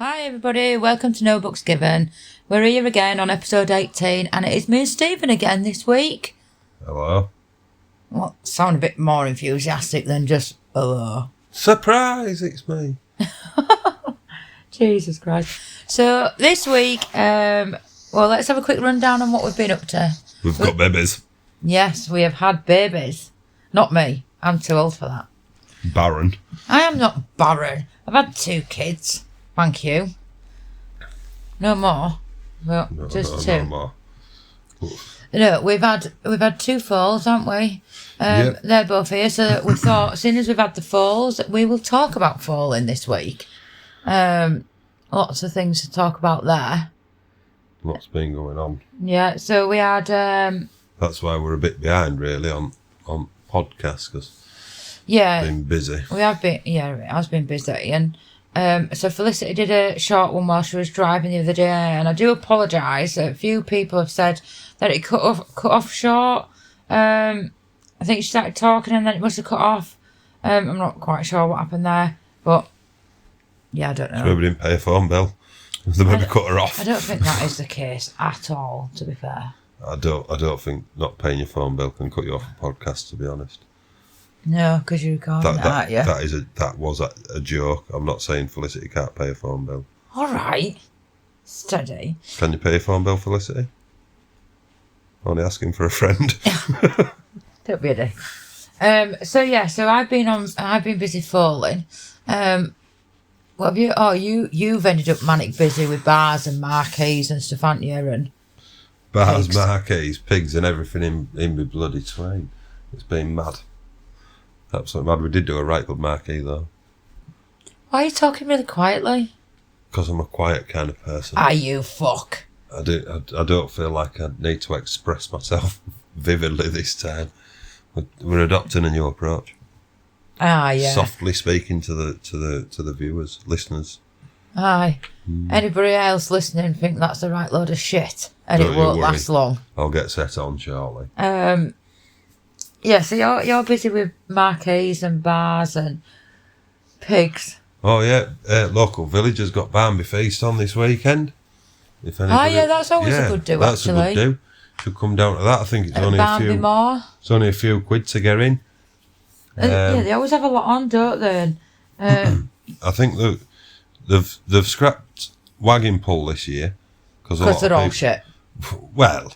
Hi everybody, welcome to No Books Given. We're here again on episode 18 and it is me and Stephen again this week. Hello. Well, sound a bit more enthusiastic than just hello. Surprise, it's me. Jesus Christ. So this week, let's have a quick rundown on what we've been up to. We've got babies. Yes, we have had babies. Not me, I'm too old for that. Barren. I am not barren. I've had 2 kids. Thank you. No more. Well, just 2. No more. No, we've had 2 foals, haven't we? Yep. They're both here, so we thought, as soon as we've had the foals, we will talk about foaling this week. Lots of things to talk about there. Lots been going on. Yeah, so we had... That's why we're a bit behind, really, on podcasts, because been busy. We have been, it has been busy, and... so Felicity did a short one while she was driving the other day, and I do apologise. A few people have said that it cut off short. I think she started talking and then it must have cut off. I'm not quite sure what happened there, but yeah, I don't know. So we didn't pay a phone bill. They maybe cut her off. I don't think that is the case at all, to be fair. I don't think not paying your phone bill can cut you off a podcast, to be honest. No, because you're recording that, aren't you? That was a joke. I'm not saying Felicity can't pay a phone bill. All right. Steady. Can you pay a phone bill, Felicity? Only asking for a friend. Don't be a dick. So I've been busy foaling. What have you? Oh, you've ended up manic busy with bars and marquees and stuff, haven't you? And bars, pigs. marquees, pigs, and everything in my bloody twain. It's been mad. Absolutely mad. We did do a right good marquee though. Why are you talking really quietly? Because I'm a quiet kind of person. Ah, you fuck. I don't feel like I need to express myself vividly this time. We're adopting a new approach. Ah, yeah. Softly speaking to the viewers, listeners. Aye. Anybody else listening think that's the right load of shit, and Don't it won't you worry. last long. I'll get set on shortly. Yeah. So you're busy with marquees and bars and pigs. Oh yeah, local villagers got Barnby Feast on this weekend. If anybody, that's always a good do. That's actually. a good do. Should come down to that. I think it's only Barnby Moor. It's only a few quid to get in. Yeah, they always have a lot on, don't they? And, I think that they've scrapped wagon pull this year because they're all shit. Well,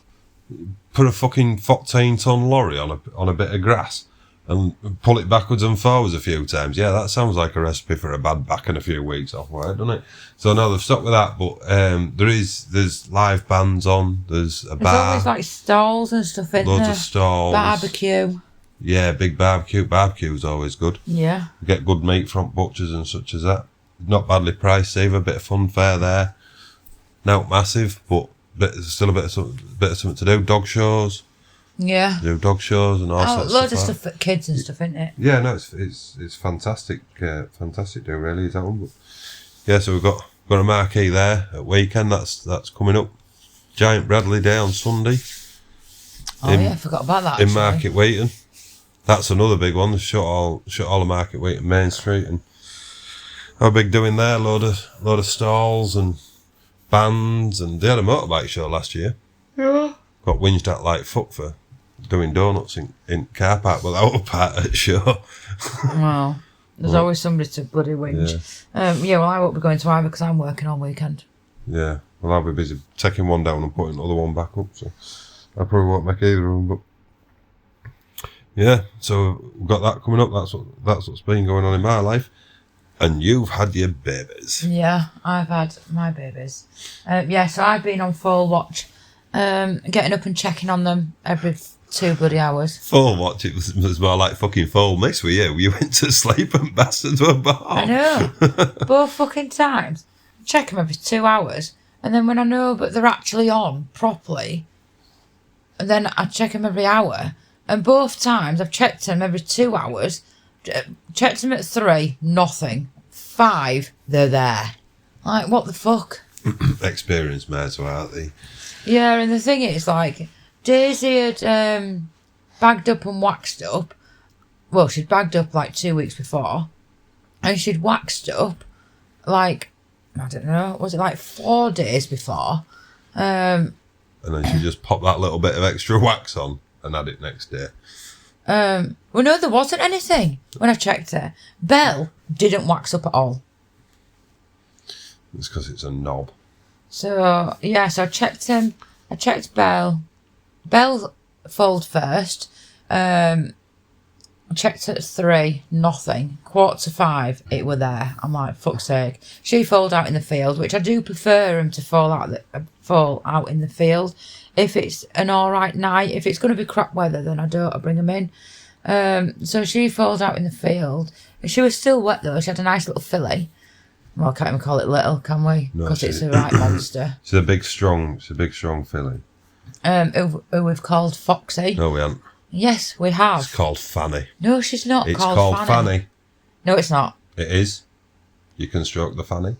put a fucking 14-ton lorry on a bit of grass and pull it backwards and forwards a few times. Yeah, that sounds like a recipe for a bad back and a few weeks off work, doesn't it? So no, they've stopped with that, but there's live bands on. There's a bar. There's always like stalls and stuff in there. Loads of stalls. Barbecue. Yeah, big barbecue. Barbecue's always good. Yeah. You get good meat from butchers and such as that. Not badly priced either. A bit of fun fare there. Not massive, but still a bit of something to do. Dog shows. Yeah. Do dog shows and all sorts of stuff. Loads of stuff for kids and stuff, isn't it? Yeah, no, it's fantastic. Fantastic do really is that one. But yeah, so we've got a marquee there at weekend. That's coming up. Giant Bradley Day on Sunday. Oh yeah, I forgot about that. In Market Wheaton. That's another big one. They shut all the Market Wheaton Main Street, and how big doing there? Load of stalls and bands, and they had a motorbike show last year. Yeah. Got whinged at like fuck for doing donuts in car park, but that was part of the show. Well, there's always somebody to bloody whinge. Yeah. Well, I won't be going to either because I'm working all weekend. Yeah, well, I'll be busy taking one down and putting the other one back up, so I probably won't make either of them. But yeah, so we've got that coming up. That's what's been going on in my life. And you've had your babies. Yeah, I've had my babies. So I've been on full watch, getting up and checking on them every 2 bloody hours. Full watch, it was more like fucking full miss with you. You went to sleep and bastards were born. I know. Both fucking times. Check them every 2 hours. And then when I know that they're actually on properly, and then I check them every hour. And both times I've checked them every 2 hours. Checked them at 3, nothing. 5, they're there. Like, what the fuck? Experienced mares, aren't they? Yeah, and the thing is, like, Daisy had bagged up and waxed up. Well, she'd bagged up like 2 weeks before. And she'd waxed up like I don't know, was it like 4 days before? And then she just popped that little bit of extra wax on and had it next day. Well, no, there wasn't anything when I checked her. Belle didn't wax up at all. It's because it's a knob. So, yeah, so I checked him. I checked Belle. Belle foaled first. I checked at 3, nothing. 4:45, it were there. I'm like, fuck's sake. She foaled out in the field, which I do prefer them to fall out in the field. If it's an alright night, if it's going to be crap weather, then I bring them in. So she foaled out in the field. She was still wet though. She had a nice little filly. Well, I can't even call it little, can we? Because it's a right monster. It's a big, strong filly. Who we've called Foxy. No, we haven't. Yes, we have. It's called Fanny. No, she's not It's called Fanny. No, it's not. It is. You can stroke the fanny.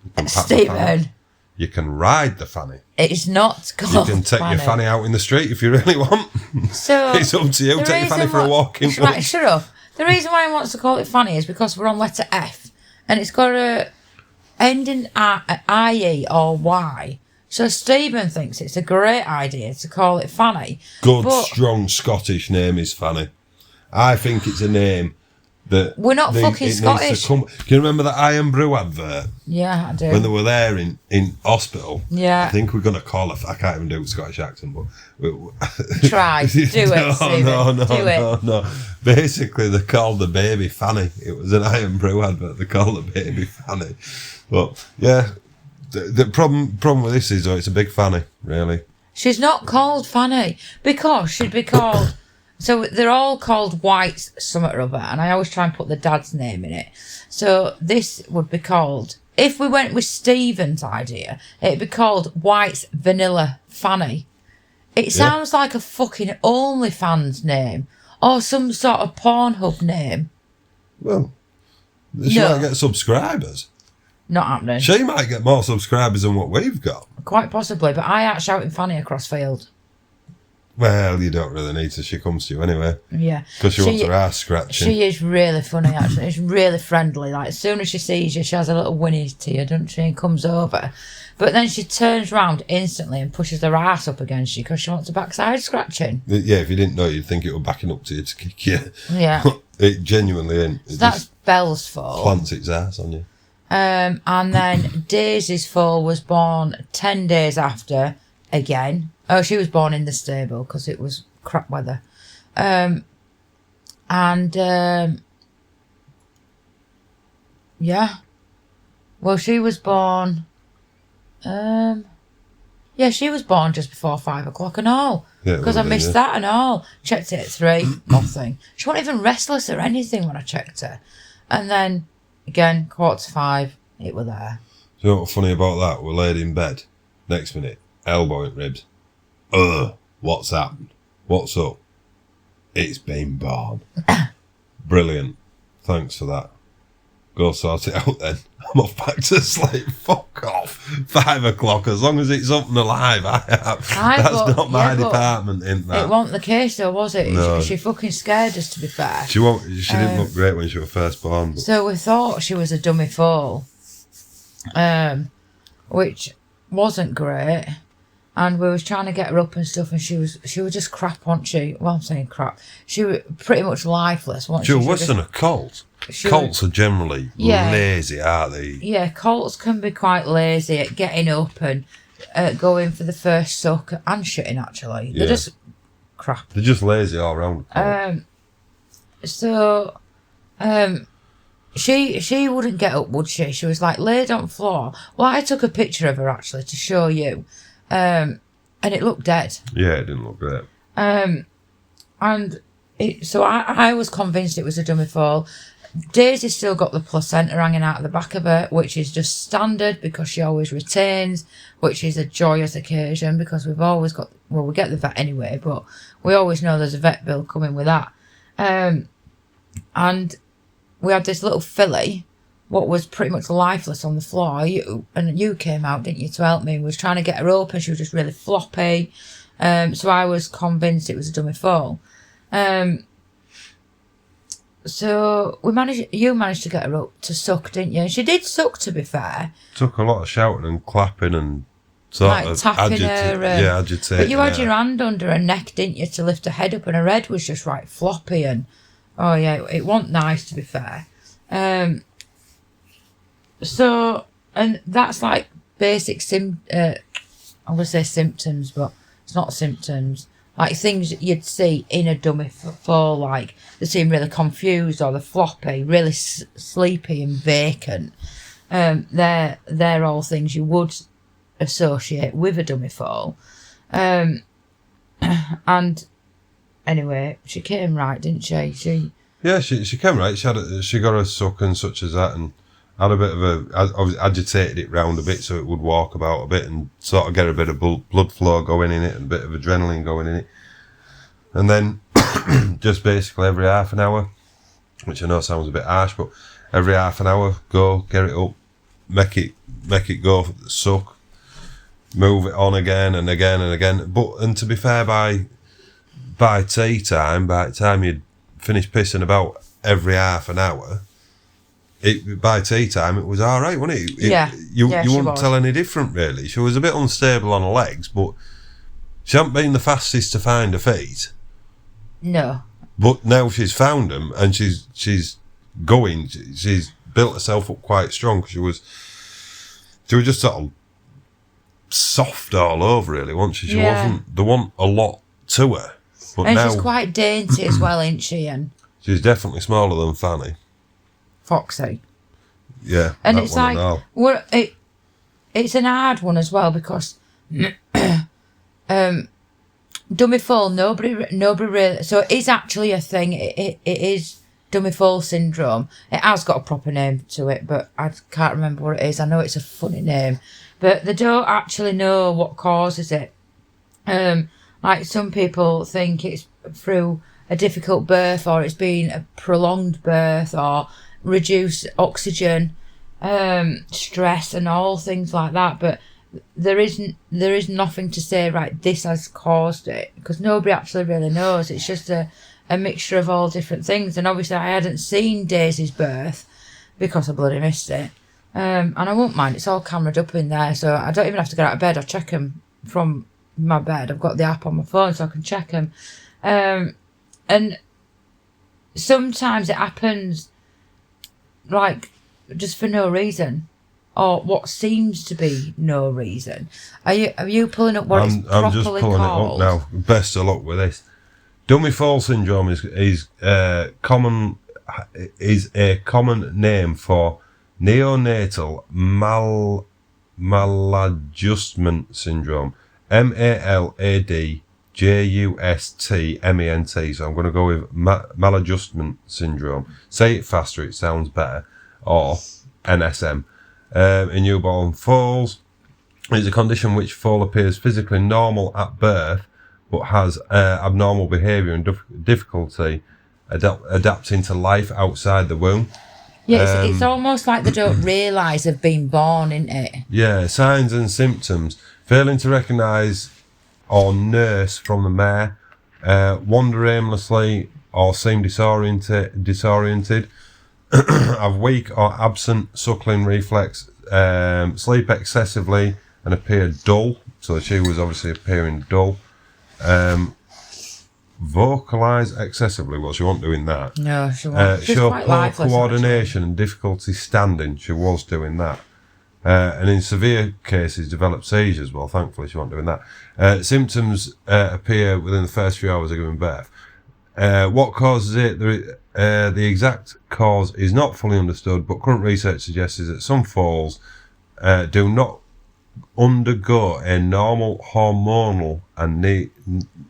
You can pat the fanny. Stephen. You can ride the fanny. It's not called You can take your fanny out in the street if you really want. So it's up to you. Take your fanny for a walk. Right, shut up. The reason why he wants to call it Fanny is because we're on letter F. And it's got a end in IE or Y. So Stephen thinks it's a great idea to call it Fanny. Good, strong Scottish name is Fanny. I think it's a name that... We're not fucking Scottish. Can you remember that Iron Brew advert? Yeah, I do. When they were there in hospital. Yeah. I think we're going to call it... I can't even do a Scottish accent, but... Try. Do it, Stephen. No. Basically, they called the baby Fanny. It was an Iron Brew advert. They called the baby Fanny. But, yeah... The problem with this is, it's a big Fanny, really. She's not called Fanny because she'd be called... So they're all called White's something or other, and I always try and put the dad's name in it. So this would be called... If we went with Stephen's idea, it'd be called White's Vanilla Fanny. It sounds like a fucking OnlyFans name or some sort of Pornhub name. Well, she might get subscribers. Not happening. She might get more subscribers than what we've got. Quite possibly, but I ain't shouting Fanny across field. Well, you don't really need to. She comes to you anyway. Yeah. Because she wants her ass scratching. She is really funny, actually. It's really friendly. Like, as soon as she sees you, she has a little whinny to you, doesn't she, and comes over. But then she turns round instantly and pushes her ass up against you because she wants a backside scratching. Yeah, if you didn't know, you'd think it was backing up to you to kick you. Yeah. It genuinely ain't. So that's Belle's fault. Plants its ass on you. And then Daisy's foal was born 10 days after, again. Oh, she was born in the stable because it was crap weather. Yeah. Well, she was born... yeah, she was born just before 5 o'clock and all. Because I missed that and all. Checked it at 3, nothing. She wasn't even restless or anything when I checked her. And then... Again, 4:45, it were there. You know what's funny about that? We're laid in bed. Next minute, elbow in ribs. What's happened? What's up? It's been born. Brilliant. Thanks for that. Go sort it out then. I'm off back to sleep. Fuck off. 5 o'clock. As long as it's up and alive, that's not my department, isn't that? It wasn't the case though, was it? No. She fucking scared us, to be fair. She didn't look great when she was first born. But. So we thought she was a dummy foal, which wasn't great. And we was trying to get her up and stuff, and she was just crap, wasn't she? Well, I'm saying crap. She was pretty much lifeless, wasn't she? She was worse than a colt. Colts are generally lazy, aren't they? Yeah, colts can be quite lazy at getting up and going for the first suck and shitting, actually. They're just crap. They're just lazy all round. She wouldn't get up, would she? She was like laid on the floor. Well, I took a picture of her, actually, to show you. And it looked dead. Yeah, it didn't look great. So I was convinced it was a dummy foal. Daisy still got the placenta hanging out of the back of her, which is just standard because she always retains, which is a joyous occasion because we've always got, well, we get the vet anyway, but we always know there's a vet bill coming with that. And we had this little filly, what was pretty much lifeless on the floor. You came out, didn't you, to help me? We was trying to get her open. She was just really floppy. So I was convinced it was a dummy foal. So you managed to get her up to suck, didn't you? And she did suck, to be fair. Took a lot of shouting and clapping and sort Like of tapping her. agitating. But you had her. your hand under her neck, didn't you, to lift her head up, and her head was just right floppy. And oh yeah, it wasn't nice, to be fair. So, and that's like basic I'm gonna say symptoms, but it's not symptoms. Like things you'd see in a dummy for, like they seem really confused, or they're floppy, really sleepy and vacant. They're all things you would associate with a dummy fall. And anyway, she came right, didn't she? She came right. She got a suck and such as that, and had a bit of I agitated it round a bit so it would walk about a bit and sort of get a bit of blood flow going in it and a bit of adrenaline going in it. And then just basically every half an hour, which I know sounds a bit harsh, but every half an hour, go, get it up, make it go suck, move it on again and again and again. And to be fair, by tea time, by the time you'd finish pissing about every half an hour, by tea time it was all right, wasn't it? You wouldn't tell any different, really. She was a bit unstable on her legs, but she hadn't been the fastest to find her feet. No. But now she's found them and she's going. She's built herself up quite strong. She was just sort of soft all over, really, wasn't she? There wasn't a lot to her. But and now, she's quite dainty as well, isn't she? And she's definitely smaller than Fanny. Foxy. Yeah. And it's like, it's an hard one as well, because dummy fall, nobody really, so it is actually a thing. It is dummy fall syndrome. It has got a proper name to it, but I can't remember what it is. I know it's a funny name, but they don't actually know what causes it. Like some people think it's through a difficult birth, or it's been a prolonged birth, or reduced oxygen, stress and all things like that, but there is nothing to say, right, this has caused it, because nobody actually really knows. It's just a mixture of all different things. And obviously I hadn't seen Daisy's birth because I bloody missed it, and I won't mind, it's all cameraed up in there, so I don't even have to get out of bed. I check them from my bed. I've got the app on my phone so I can check them, and sometimes it happens like just for no reason, or what seems to be no reason. Are you pulling up what it's properly called? I'm just pulling it up now. Best of luck with this. Dummy fall syndrome is a common name for neonatal maladjustment syndrome. maladjustment. So I'm going to go with maladjustment syndrome. Say it faster, it sounds better. Or NSM. In newborn foals, it's a condition which foal appears physically normal at birth, but has abnormal behaviour and difficulty adapting to life outside the womb. Yeah, it's almost like they don't realise they've been born, isn't it? Yeah, signs and symptoms: failing to recognise or nurse from the mare, wander aimlessly or seem disoriented, have weak or absent suckling reflex, sleep excessively and appear dull. So she was obviously appearing dull. Vocalise excessively. Well, she wasn't doing that. No, she wasn't. Show poor coordination and difficulty standing. She was doing that. And in severe cases, develop seizures. Well, thankfully, she wasn't doing that. Symptoms appear within the first few hours of giving birth. What causes it? The exact cause is not fully understood, but current research suggests that some foals do not undergo a normal hormonal and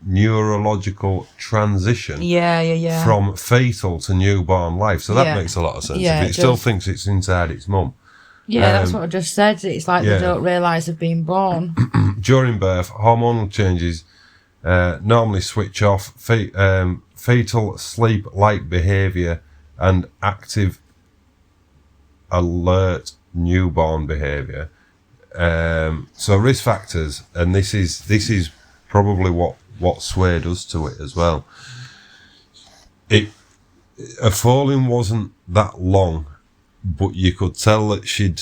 neurological transition from fetal to newborn life. So that makes a lot of sense. If it still thinks it's inside its mum. Yeah, that's what I just said. It's like they don't realise they've been born. During birth, hormonal changes normally switch off fetal sleep-like behaviour and active, alert newborn behaviour. So risk factors, and this is probably what sway does to it as well. her falling wasn't that long, but you could tell that she'd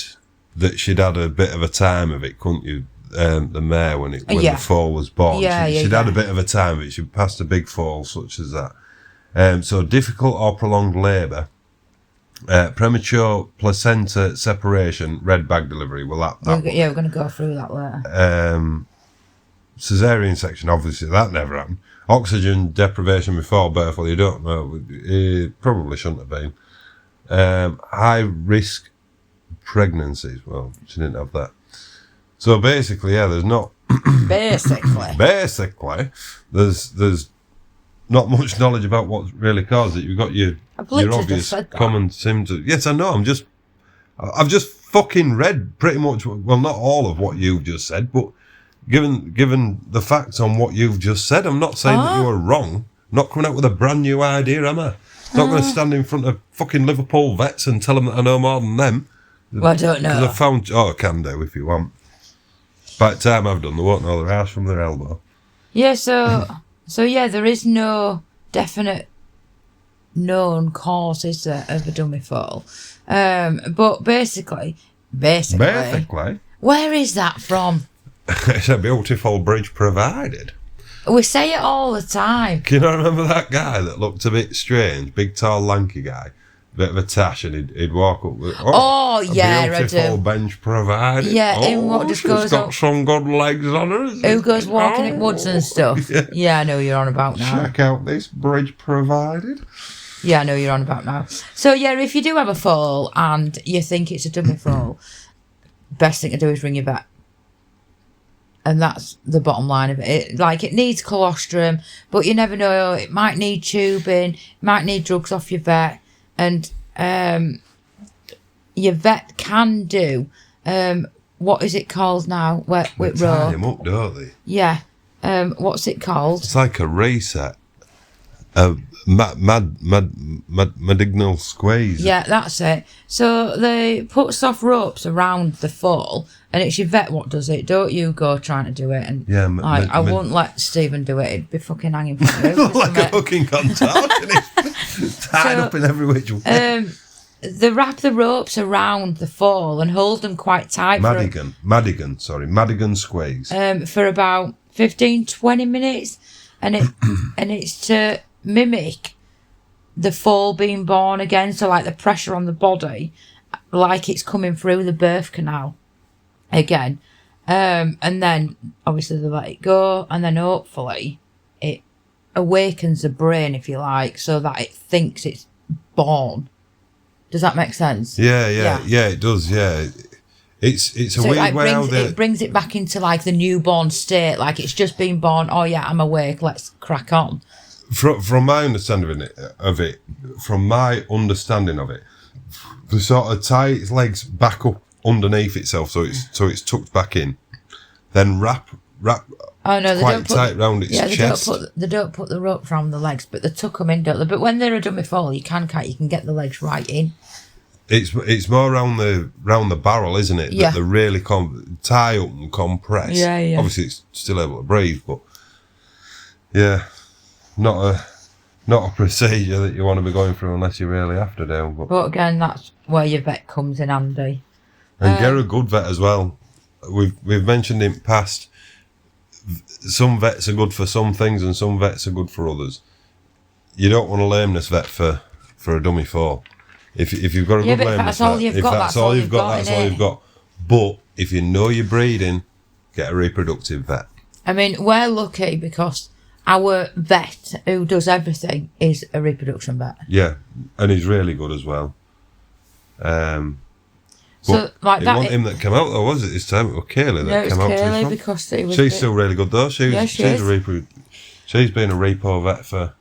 had a bit of a time of it, couldn't you? The mare when the fall was born, she'd had a bit of a time of it. She'd passed a big fall such as that. So difficult or prolonged labour, premature placenta separation, red bag delivery. Well, we're going to go through that later. Caesarean section, obviously that never happened. Oxygen deprivation before birth, well, you don't know. It probably shouldn't have been. High risk pregnancies, well, she didn't have that. So basically, there's not... basically, there's not much knowledge about what really caused it. You've got your obvious common symptoms. Yes, I know, I've just fucking read pretty much, well, not all of what you've just said, but given the facts on what you've just said, I'm not saying that you were wrong. I'm not coming out with a brand new idea, am I? I'm not going to stand in front of fucking Liverpool vets and tell them that I know more than them. Well, I don't know. I can do if you want. By the time I've done, they won't know their ass from their elbow. Yeah, so there is no definite known cause, is there, of a dummy fall? But basically, where is that from? It's a beautiful bridge provided. We say it all the time. Can you not remember that guy that looked a bit strange? Big, tall, lanky guy. Bit of a tash, and he'd walk up with a beautiful bench provided. Yeah, what just she's goes got up, some good legs on her. Who goes walking in woods and stuff. Yeah, I know you're on about now. Check out this bridge provided. Yeah, I know you're on about now. So yeah, if you do have a fall and you think it's a dummy fall, best thing to do is ring your vet. And that's the bottom line of it. It needs colostrum, but you never know. It might need tubing, might need drugs off your vet. And your vet can do, what is it called now? They tie him up, don't they? Yeah. What's it called? It's like a reset. Madignal squeeze. Yeah, that's it. So they put soft ropes around the fall, and it's your vet what does it. Don't you go trying to do it. And yeah, I won't let Stephen do it. It'd be fucking hanging from you. Like a fucking contortion. Tied up in every which way. They wrap the ropes around the fall and hold them quite tight. Madigan squeeze. For about 15-20 minutes, and it's to mimic the fall being born again, so like the pressure on the body, like it's coming through the birth canal again, and then obviously they let it go, and then hopefully it awakens the brain, if you like, so that it thinks it's born. Does that make sense? Yeah, it does. Yeah, it's a weird way how it brings it back into like the newborn state, like it's just been born. Oh yeah, I'm awake. Let's crack on. From my understanding of it, they sort of tie its legs back up underneath itself, so it's tucked back in, then wrap. Oh no, they quite don't tight round its chest. They don't put the rope around the legs, but they tuck them in, don't they? But when they're a dummy fall, you can get the legs right in. It's more round the barrel, isn't it? Yeah. That they really tie up and compress. Yeah. Obviously, it's still able to breathe, but yeah, not a procedure that you want to be going through unless you really have to do. But again, that's where your vet comes in handy. And get a good vet as well. We've mentioned in past. Some vets are good for some things and some vets are good for others. You don't want a lameness vet for a dummy fall. If you've got a good lameness vet, if that's all you've got. But if you know you're breeding, get a reproductive vet. I mean, we're lucky because our vet who does everything is a reproduction vet. Yeah, and he's really good as well. So like it that, wasn't him that came out though, was it? This time it was Kaylee that came out. No, it was Kaylee because it was. She's still really good though. She's been a repo vet for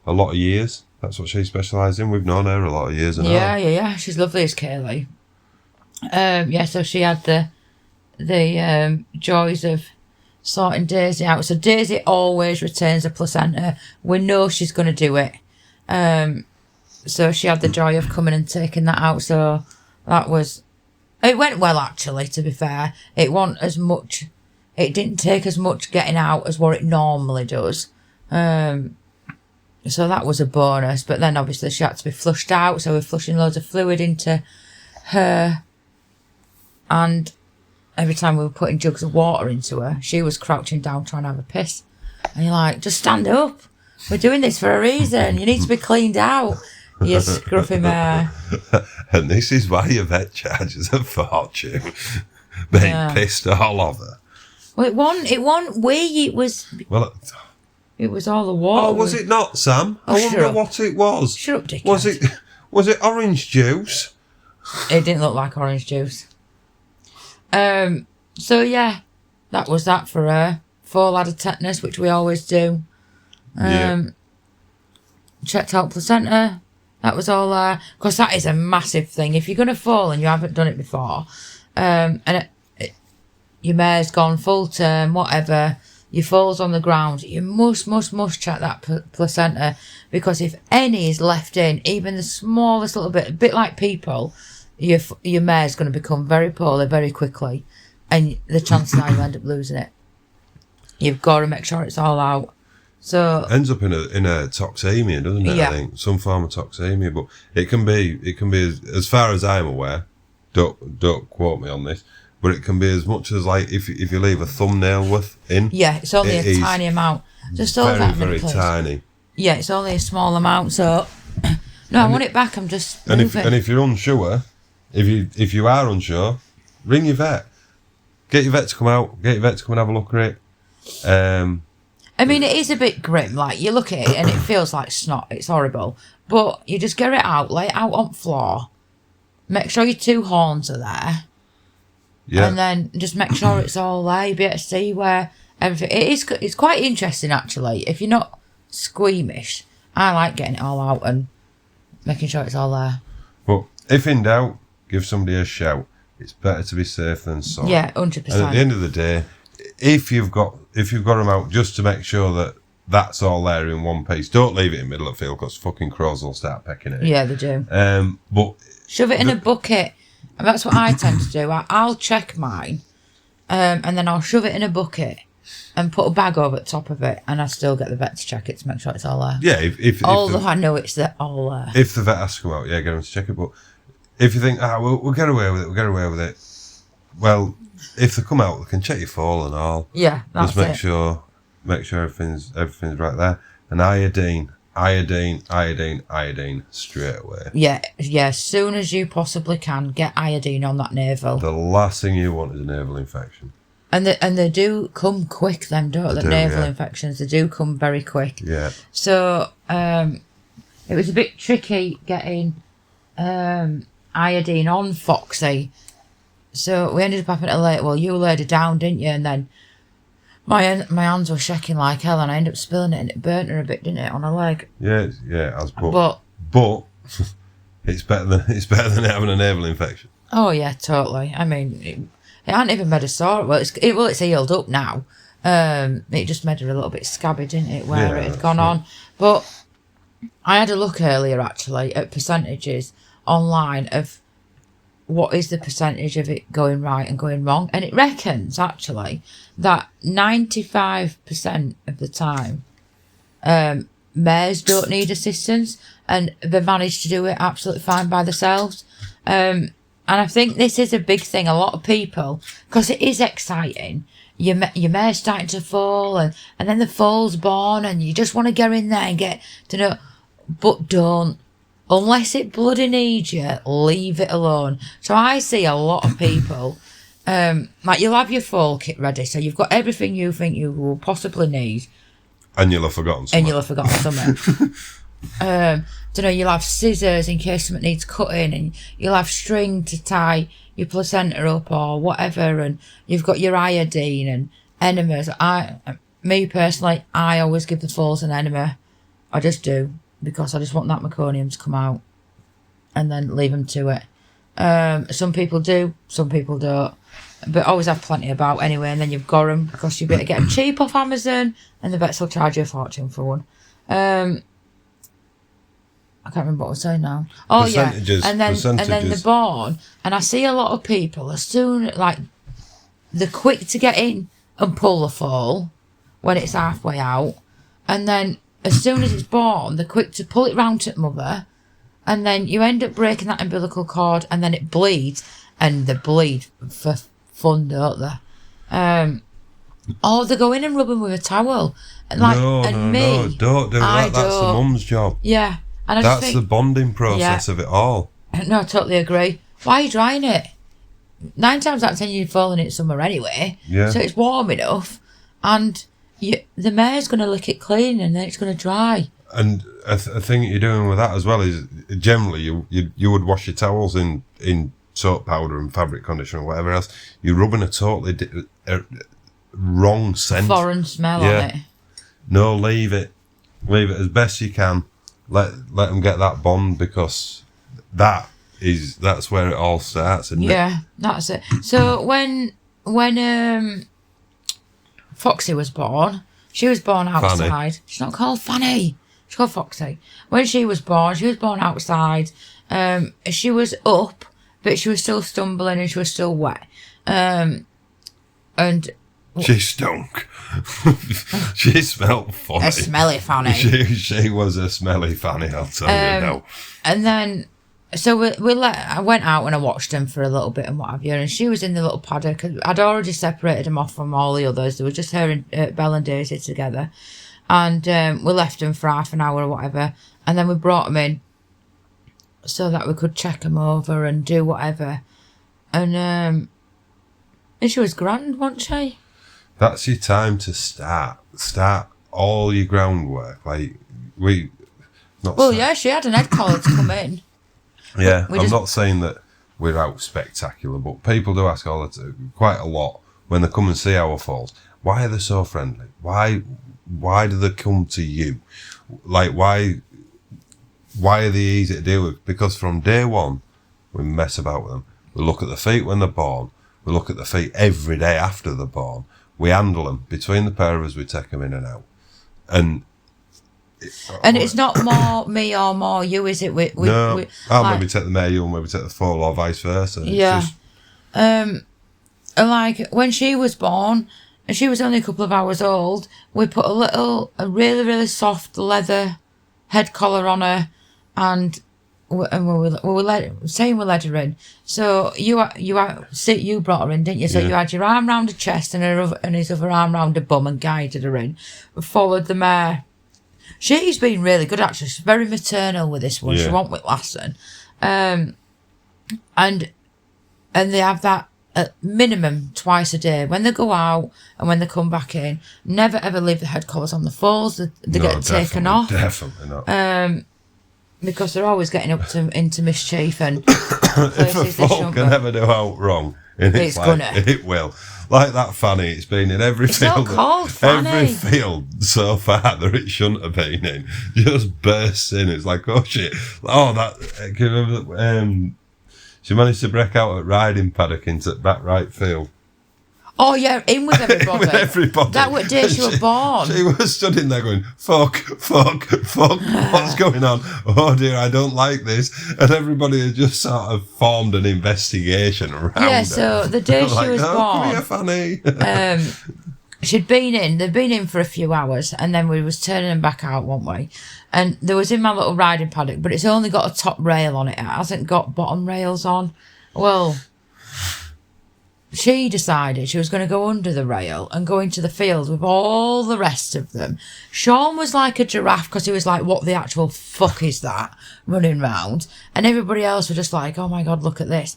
a lot of years. That's what she specialised in. We've known her a lot of years. Yeah. She's lovely as Kaylee. So she had the joys of sorting Daisy out. So Daisy always retains a placenta. We know she's going to do it. So she had the joy of coming and taking that out. So that was. It went well, actually, to be fair. It didn't take as much getting out as what it normally does. So that was a bonus. But then obviously she had to be flushed out. So we're flushing loads of fluid into her. And every time we were putting jugs of water into her, she was crouching down trying to have a piss. And you're like, just stand up. We're doing this for a reason. You need to be cleaned out. You scruffy mare. And this is why your vet charges a fortune. Being pissed all over. Well, it wasn't wee. It was. Well, it was all the water. Oh, was it not, Sam? I wonder what it was. Shut up, dickhead. Was it orange juice? It didn't look like orange juice. So yeah, that was that for her. 4 ladder tetanus, which we always do. Checked out placenta. That was all there. Because that is a massive thing. If you're going to fall and you haven't done it before, and your mare's gone full term, whatever, your foal's on the ground, you must check that placenta, because if any is left in, even the smallest little bit, a bit like people, your mare's going to become very poorly very quickly, and the chances are you end up losing it. You've got to make sure it's all out. So ends up in a toxemia, doesn't it? Yeah. I think some form of toxemia, but it can be as far as I'm aware. Don't quote me on this, but it can be as much as like if you leave a thumbnail worth in. Yeah, it's only a tiny amount. Just all that very tiny. Yeah, it's only a small amount. So no, I want it back. I'm just moving. And if you're unsure, if you are unsure, ring your vet. Get your vet to come out. Get your vet to come and have a look at it. I mean, it is a bit grim. Like, you look at it and it feels like snot. It's horrible. But you just get it out, lay it out on the floor. Make sure your 2 horns are there. Yeah. And then just make sure it's all there. You'll be able to see where everything... It's quite interesting, actually. If you're not squeamish, I like getting it all out and making sure it's all there. But if in doubt, give somebody a shout. It's better to be safe than sorry. Yeah, 100%. And at the end of the day, if you've got them out, just to make sure that that's all there in one piece, don't leave it in the middle of the field, because fucking crows will start pecking it. Yeah, they do. But shove it in a bucket. And that's what I tend to do. I'll check mine, and then I'll shove it in a bucket and put a bag over the top of it, and I still get the vet to check it to make sure it's all there. Yeah, although I know it's all there. If the vet has to come out, yeah, get them to check it. But if you think, we'll get away with it, well, if they come out, they can check your fall and all. Yeah, that's just make sure everything's right there. And iodine straight away. Yeah. As soon as you possibly can, get iodine on that navel. The last thing you want is a navel infection. And they do come quick, them, don't they? Navel infections, they do come very quick. Yeah. So it was a bit tricky getting iodine on Foxy. So we ended up having to you laid her down, didn't you? And then my hands were shaking like hell, and I ended up spilling it, and it burnt her a bit, didn't it, on her leg? Yeah, but it's better than having a navel infection. Oh yeah, totally. I mean, it hadn't even made a sore. Well, it's healed up now. It just made her a little bit scabby, didn't it, where it had gone on. But I had a look earlier actually at percentages online of what is the percentage of it going right and going wrong, and it reckons actually that 95% of the time mares don't need assistance, and they manage to do it absolutely fine by themselves. And I think this is a big thing. A lot of people, because it is exciting, your mare's starting to fall, and then the foal's born, and you just want to get in there and get to know, but don't. Unless it bloody needs you, leave it alone. So I see a lot of people, like you'll have your foal kit ready, so you've got everything you think you will possibly need. And you'll have forgotten something. You'll have scissors in case something needs cutting, and you'll have string to tie your placenta up or whatever, and you've got your iodine and enemas. Me personally, I always give the foals an enema. I just do. Because I just want that meconium to come out and then leave them to it. Some people do, some people don't. But always have plenty about anyway, and then you've got them because you'll be able to get them cheap off Amazon, and the vets will charge you a fortune for one. I can't remember what I was saying now. Oh yeah, and then they're born, and I see a lot of people as soon they're quick to get in and pull the foal when it's halfway out, and then as soon as it's born, they're quick to pull it round to the mother, and then you end up breaking that umbilical cord, and then it bleeds, and they bleed for fun, don't they? Or they go in and rub them with a towel. And no, me, don't do that. That's the mum's job. Yeah. And I That's the bonding process of it all. No, I totally agree. Why are you drying it? 9 times out of 10 you're falling it somewhere anyway. Yeah. So it's warm enough, and the mare's going to lick it clean, and then it's going to dry. And a thing that you're doing with that as well is generally you would wash your towels in soap powder and fabric conditioner or whatever else. You're rubbing a totally wrong scent. Foreign smell on it. No, leave it as best you can. Let them get that bond, because that's where it all starts, isn't it? Yeah, that's it. So when Foxy was born, she was born outside. Fanny. She's not called Fanny. She's called Foxy. When she was born outside. She was up, but she was still stumbling and she was still wet. And she stunk. She smelled funny. A smelly Fanny. She was a smelly Fanny, I'll tell you now. And then, so I went out and I watched them for a little bit and what have you, and she was in the little paddock. I'd already separated them off from all the others. There was just her and Belle and Daisy together. And we left them for half an hour or whatever, and then we brought them in so that we could check them over and do whatever. And she was grand, wasn't she? That's your time to start all your groundwork. Yeah, she had an head collar to come in. Yeah, I'm not saying that we're out spectacular, but people do ask quite a lot when they come and see our foals. Why are they so friendly? Why do they come to you? Why are they easy to deal with? Because from day one, we mess about with them. We look at the feet when they're born. We look at the feet every day after they're born. We handle them. Between the pair of us, we take them in and out. And it's not more me or more you, is it? No, I'll maybe take the mare, you'll maybe take the foal, or vice versa. Yeah. Like, when she was born, and she was only a couple of hours old, we put a really, really soft leather head collar on her, and we let her in. So you brought her in, didn't you? So you had your arm round her chest and his other arm round her bum and guided her in. We followed the mare. She's been really good, actually. She's very maternal with this one. Yeah. She won't with Lassen. And they have that at minimum twice a day. When they go out and when they come back in, never ever leave the head collars on the foals. They get taken off. Definitely not. Because they're always getting up into mischief and if a foal can ever do out wrong, it will. Like that Fanny, it's been in every field. It's not called Fanny. Every field so far that it shouldn't have been in just bursts in. It's like, oh shit! Oh, that. Can you remember? She managed to break out at riding paddock into back right field. Oh yeah, in with everybody. With everybody. That was day she was born. She was stood in there going, fuck, what's going on? Oh dear, I don't like this. And everybody had just sort of formed an investigation around her. Yeah, so the day she was born, come here, Fanny. They'd been in for a few hours, and then we was turning them back out, weren't we? And there was in my little riding paddock, but it's only got a top rail on it. It hasn't got bottom rails on. Well, she decided she was going to go under the rail and go into the field with all the rest of them. Sean was like a giraffe because he was like, what the actual fuck is that running round? And everybody else were just like, oh my God, look at this.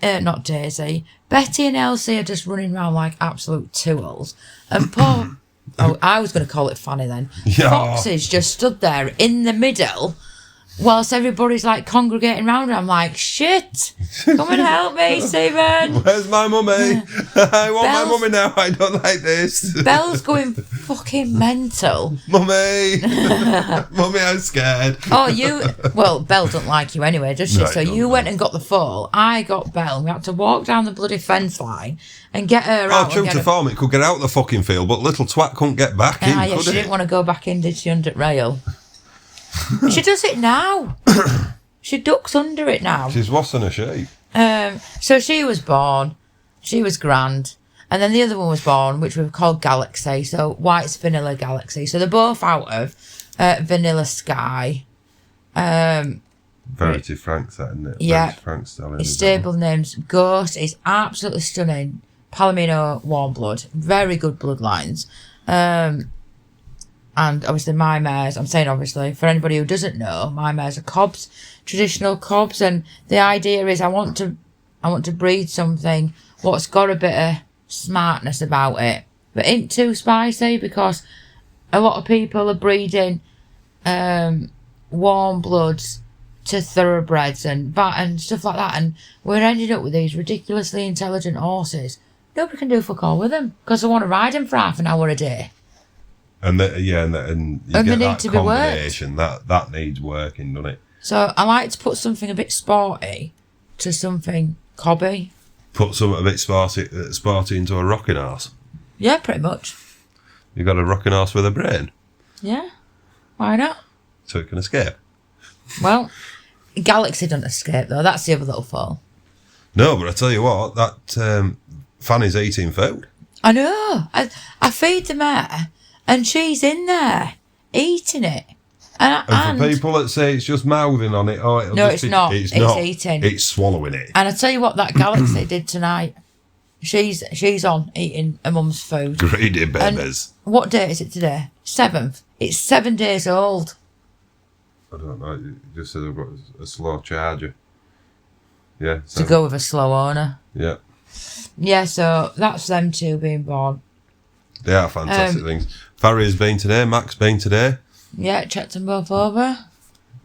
Not Daisy. Betty and Elsie are just running around like absolute tools. And poor... I was going to call it Fanny then. Yeah. Foxy's just stood there in the middle whilst everybody's like congregating round her. I'm like, shit, come and help me, Stephen. Where's my mummy? I want my mummy now. I don't like this. Belle's going fucking mental. Mummy. Mummy, I'm scared. Well, Belle doesn't like you anyway, does she? Right, so you went and got the foal. I got Belle. We had to walk down the bloody fence line and get her out. True to form, it could get out the fucking field, but little twat couldn't get back in, yeah, she didn't want to go back in, did she, under the rail? She does it now. She ducks under it now. She's wassing a sheep. So she was born. She was grand. And then the other one was born, which we've called Galaxy. So White's Vanilla Galaxy. So they're both out of Vanilla Sky. Verity Frank's that, isn't it? Yeah. Verity Frank's stallion. His stable name's Ghost. It's absolutely stunning. Palomino warm blood. Very good bloodlines. And obviously my mares, I'm saying obviously, for anybody who doesn't know, my mares are cobs, traditional cobs. And the idea is I want to breed something what's got a bit of smartness about it. But ain't too spicy, because a lot of people are breeding warm bloods to thoroughbreds and stuff like that, and we're ending up with these ridiculously intelligent horses. Nobody can do fuck all with them because I want to ride them for half an hour a day. And you And get they need that to be worked. combination that needs working, doesn't it? So I like to put something a bit sporty to something cobby. Put something a bit sporty into a rocking horse. Yeah, pretty much. You got a rocking horse with a brain, Yeah, why not? so it can escape. Well, Galaxy doesn't escape though. That's the other little fall. No, but I tell you what, that Fanny's eating food. I know. I feed the mare, and she's in there eating it. And for people that say it's just mouthing on it, oh, No, it's not. It's not. eating. It's swallowing it. And I tell you what, that Galaxy did tonight. She's on eating her mum's food. Greedy And babies. what date is it today? 7th. It's 7 days old. I don't know. It just said I've got a slow charger. Yeah. To go with a slow owner. Yeah. Yeah, so that's them two being born. They are fantastic things. Farrier's been today. Mac's been today. Yeah, checked them both over.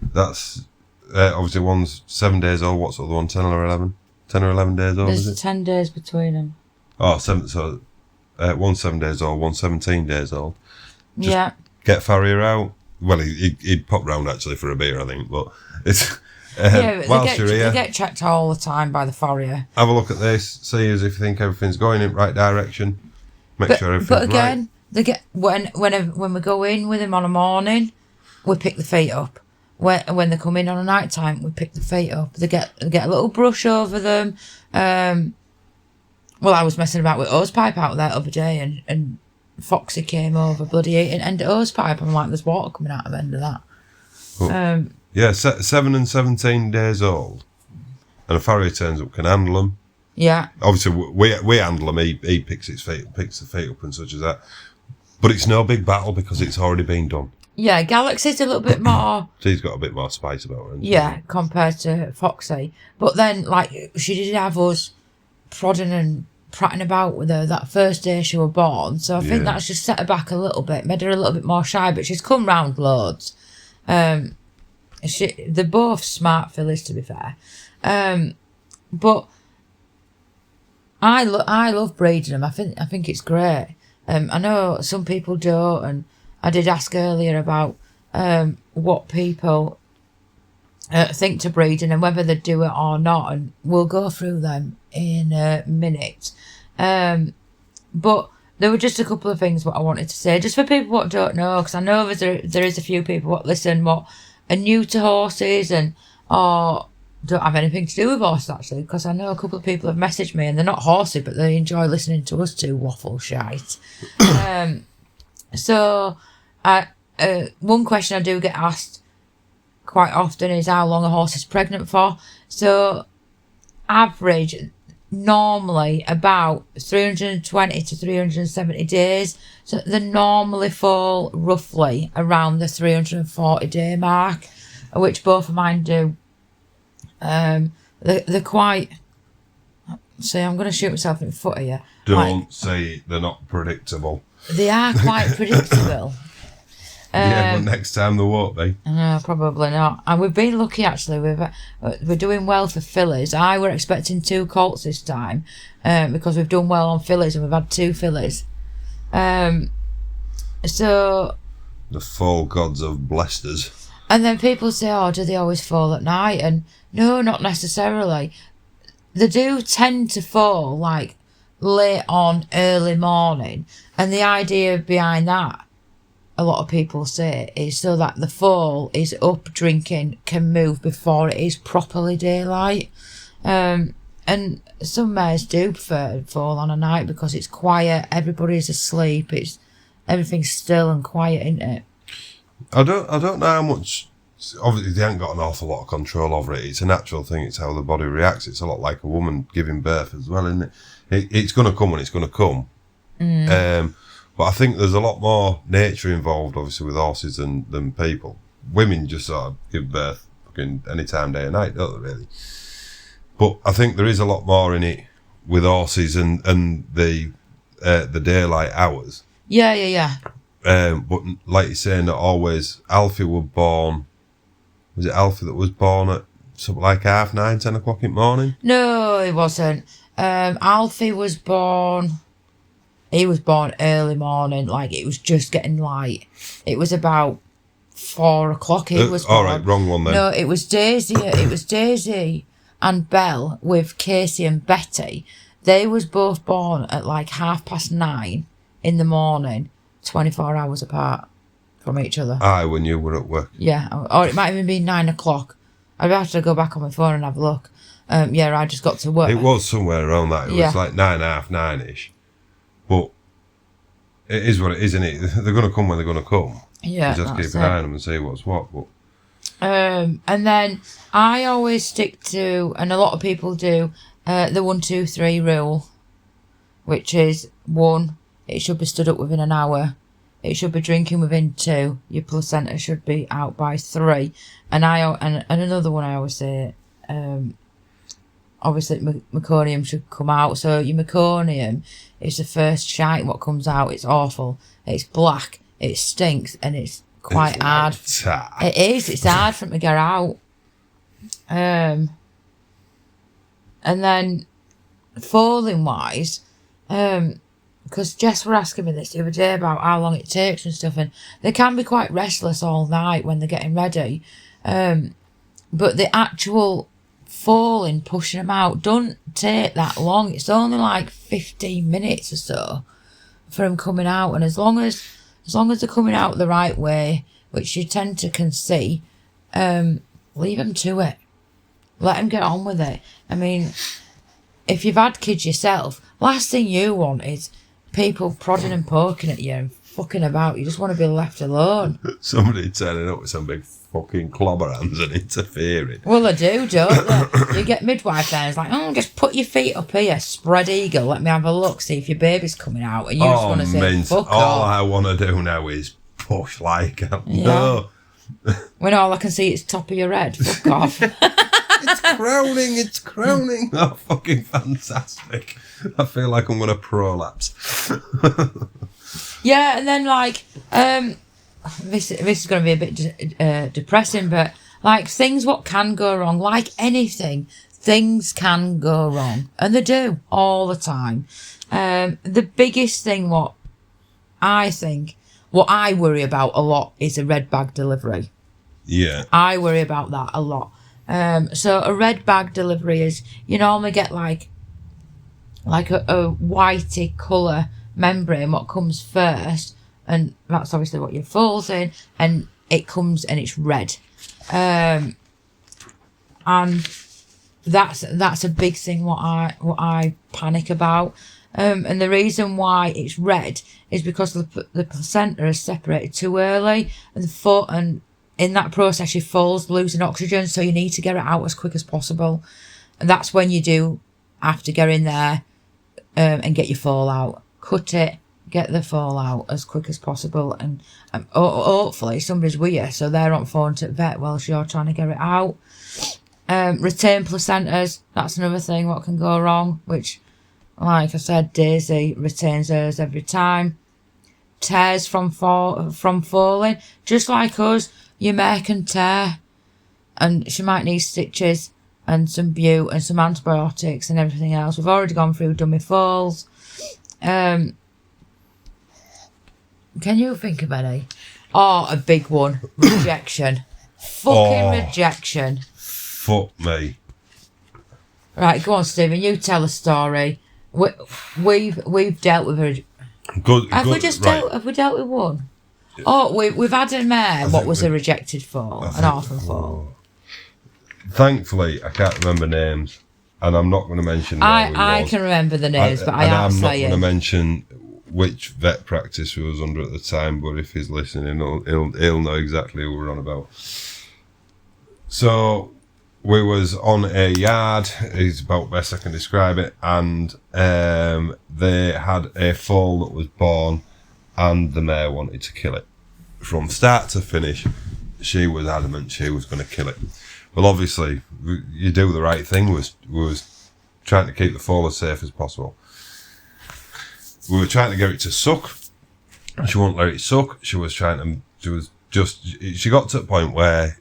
That's obviously one's 7 days old. What's the other one? 10 or 11? 10 or 11 days old, is There's it? 10 days between them. Oh, 7. So one's 7 days old, one's 17 days old. Just Yeah. Get Farrier out. Well, he'd pop round actually for a beer, I think. But it's Yeah, but whilst you're they here, get checked all the time by the farrier. have a look at this. See as if you think everything's going in the right direction. Make sure everything's But again, right. they get when we go in with them on a morning, we pick the feet up. When they come in on a night time, we pick the feet up. They get a little brush over them. Well, I was messing about with hosepipe out there the other day, and Foxy came over, bloody eating end of hosepipe. I'm like, there's water coming out of the end of that. Well, yeah, 7 and 17 days old, and a farrier turns up, can handle them. Yeah. Obviously, we handle him. He picks the feet up and such as that. But it's no big battle because it's already been done. Yeah, Galaxy's a little bit more. So he's got a bit more spice about him. Yeah, compared to Foxy. But then, like, she did have us prodding and prattling about with her that first day she was born. So I think that's just set her back a little bit, made her a little bit more shy. But she's come round loads. They're both smart fillies, to be fair. But I love breeding them. I think it's great. I know some people don't, and I did ask earlier about what people think to breeding and whether they do it or not, and we'll go through them in a minute. But there were just a couple of things what I wanted to say, just for people what don't know, because I know there is a few people what listen what are new to horses and or don't have anything to do with horses, actually, because I know a couple of people have messaged me and they're not horsey, but they enjoy listening to us two waffle shite. So one question I do get asked quite often is how long a horse is pregnant for. So average, normally about 320 to 370 days. So they normally fall roughly around the 340 day mark, which both of mine do. They're quite. See, I'm going to shoot myself in the foot here. Don't say they're not predictable. They are quite predictable. Yeah, but next time they won't be. No, probably not. And we've been lucky, actually. We're doing well for fillies. I were expecting 2 colts this time because we've done well on fillies and we've had 2 fillies. So The fall gods have blessed us. And then people say, oh, do they always fall at night? And no, not necessarily. They do tend to fall like late on, early morning. And the idea behind that, a lot of people say, is so that the foal is up drinking, can move before it is properly daylight. And some mares do prefer to fall on a night because it's quiet, everybody's asleep, everything's still and quiet, isn't it? I don't know how much. Obviously, they haven't got an awful lot of control over it. It's a natural thing. It's how the body reacts. It's a lot like a woman giving birth as well, isn't it? It's going to come when it's going to come. But I think there's a lot more nature involved, obviously, with horses than people. Women just sort of give birth fucking any time, day or night, don't they, really? But I think there is a lot more in it with horses and the daylight hours. Yeah. But like you're saying, not always. Alfie was born. Was it Alfie that was born at something like 9:30, 10 o'clock in the morning? No, it wasn't. Alfie was born. He was born early morning, like it was just getting light. It was about 4 o'clock. He was born. All right, wrong one then. No, it was Daisy. It was Daisy and Belle with Casey and Betty. They was both born at like 9:30 in the morning, 24 hours apart from each other. Aye, when you were at work. Yeah, or it might even be 9 o'clock. I'd have to go back on my phone and have a look. Yeah, I just got to work. It was somewhere around that. It was like 9:30, 9ish. But it is what it is, isn't it? They're going to come when they're going to come. Yeah, you just keep an eye on them and see what's what. But and then I always stick to, and a lot of people do, the 1, 2, 3 rule, which is 1, it should be stood up within an hour. It should be drinking within 2. Your placenta should be out by 3. And another one I always say, obviously meconium should come out. So your meconium is the first shite what comes out. It's awful. It's black. It stinks, and it's quite hard. It is. It's hard for it to get out. And then foaling wise, because Jess were asking me this the other day about how long it takes and stuff, and they can be quite restless all night when they're getting ready. But the actual foaling, pushing them out, don't take that long. It's only like 15 minutes or so for them coming out, and as long as they're coming out the right way, which you tend to can see, leave them to it. Let them get on with it. I mean, if you've had kids yourself, last thing you want is people prodding and poking at you and fucking about. You just want to be left alone. Somebody turning up with some big fucking clobber hands and interfering. Well, they do, don't they? You get midwife there, it's like, just put your feet up here, spread eagle, let me have a look, see if your baby's coming out, and you just want to say, fuck all off. I want to do now is push like no. When all I can see is top of your head, fuck off. It's crowning. Oh, fucking fantastic. I feel like I'm going to prolapse. Yeah, and then like, this is going to be a bit depressing, but like things what can go wrong, like anything, things can go wrong, and they do all the time. The biggest thing what I worry about a lot is a red bag delivery. Yeah. I worry about that a lot. So a red bag delivery is, you normally get like a whitey colour membrane what comes first, and that's obviously what your foal's in, and it comes and it's red. And that's a big thing what I panic about. And the reason why it's red is because the placenta is separated too early, and in that process your foal's losing oxygen, so you need to get it out as quick as possible. And that's when you do have to get in there and get your foal out. Cut it, get the foal out as quick as possible, and hopefully somebody's with you, so they're on phone to the vet whilst you're trying to get it out. Retain placentas, that's another thing what can go wrong, which, like I said, Daisy retains hers every time. Tears from foaling, just like us, your mare can tear, and she might need stitches and some bute and some antibiotics and everything else. We've already gone through dummy foals. Can you think of any? Oh, a big one. Rejection. Fucking rejection. Fuck me. Right, go on, Stephen. You tell a story. We've dealt with her. Have we dealt with one? Oh, we've had a mare. What was a rejected foal? An orphan foal. Thankfully, I can't remember names. and I'm not going to mention where we I was. can remember the names, but I and am I'm not saying. going to mention which vet practice we was under at the time, but if he's listening, he'll know exactly who we're on about. So we was on a yard, is about best I can describe it, and they had a foal that was born, and the mare wanted to kill it. From start to finish, she was adamant she was going to kill it. Well, obviously, you do the right thing. We was trying to keep the foal as safe as possible. We were trying to get it to suck. She wouldn't let it suck. She got to the point where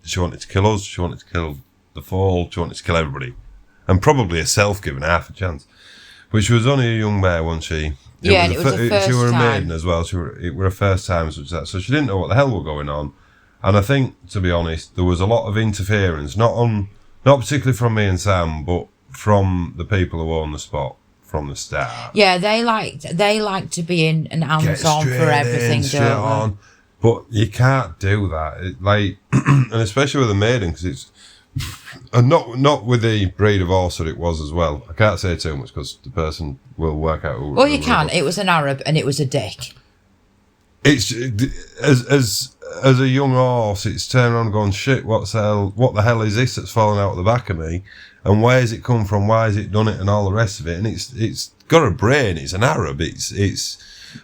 she wanted to kill us. She wanted to kill the foal. She wanted to kill everybody, and probably herself, given half a chance. But she was only a young mare, wasn't she? It was a first She were a time. maiden as well. It were a first time, such that. So she didn't know what the hell were going on. And I think, to be honest, there was a lot of interference, not particularly from me and Sam, but from the people who own the spot from the start. Yeah, they like to be in and hands-on for everything, don't they? But you can't do that. And especially with a maiden, because it's and not with the breed of horse that it was as well. I can't say too much because the person will work out. Well, you can. It was an Arab and it was a dick. It's as a young horse, it's turning around going, shit, what the hell is this that's falling out of the back of me? And where's it come from? Why has it done it? And all the rest of it. And it's got a brain. It's an Arab. It's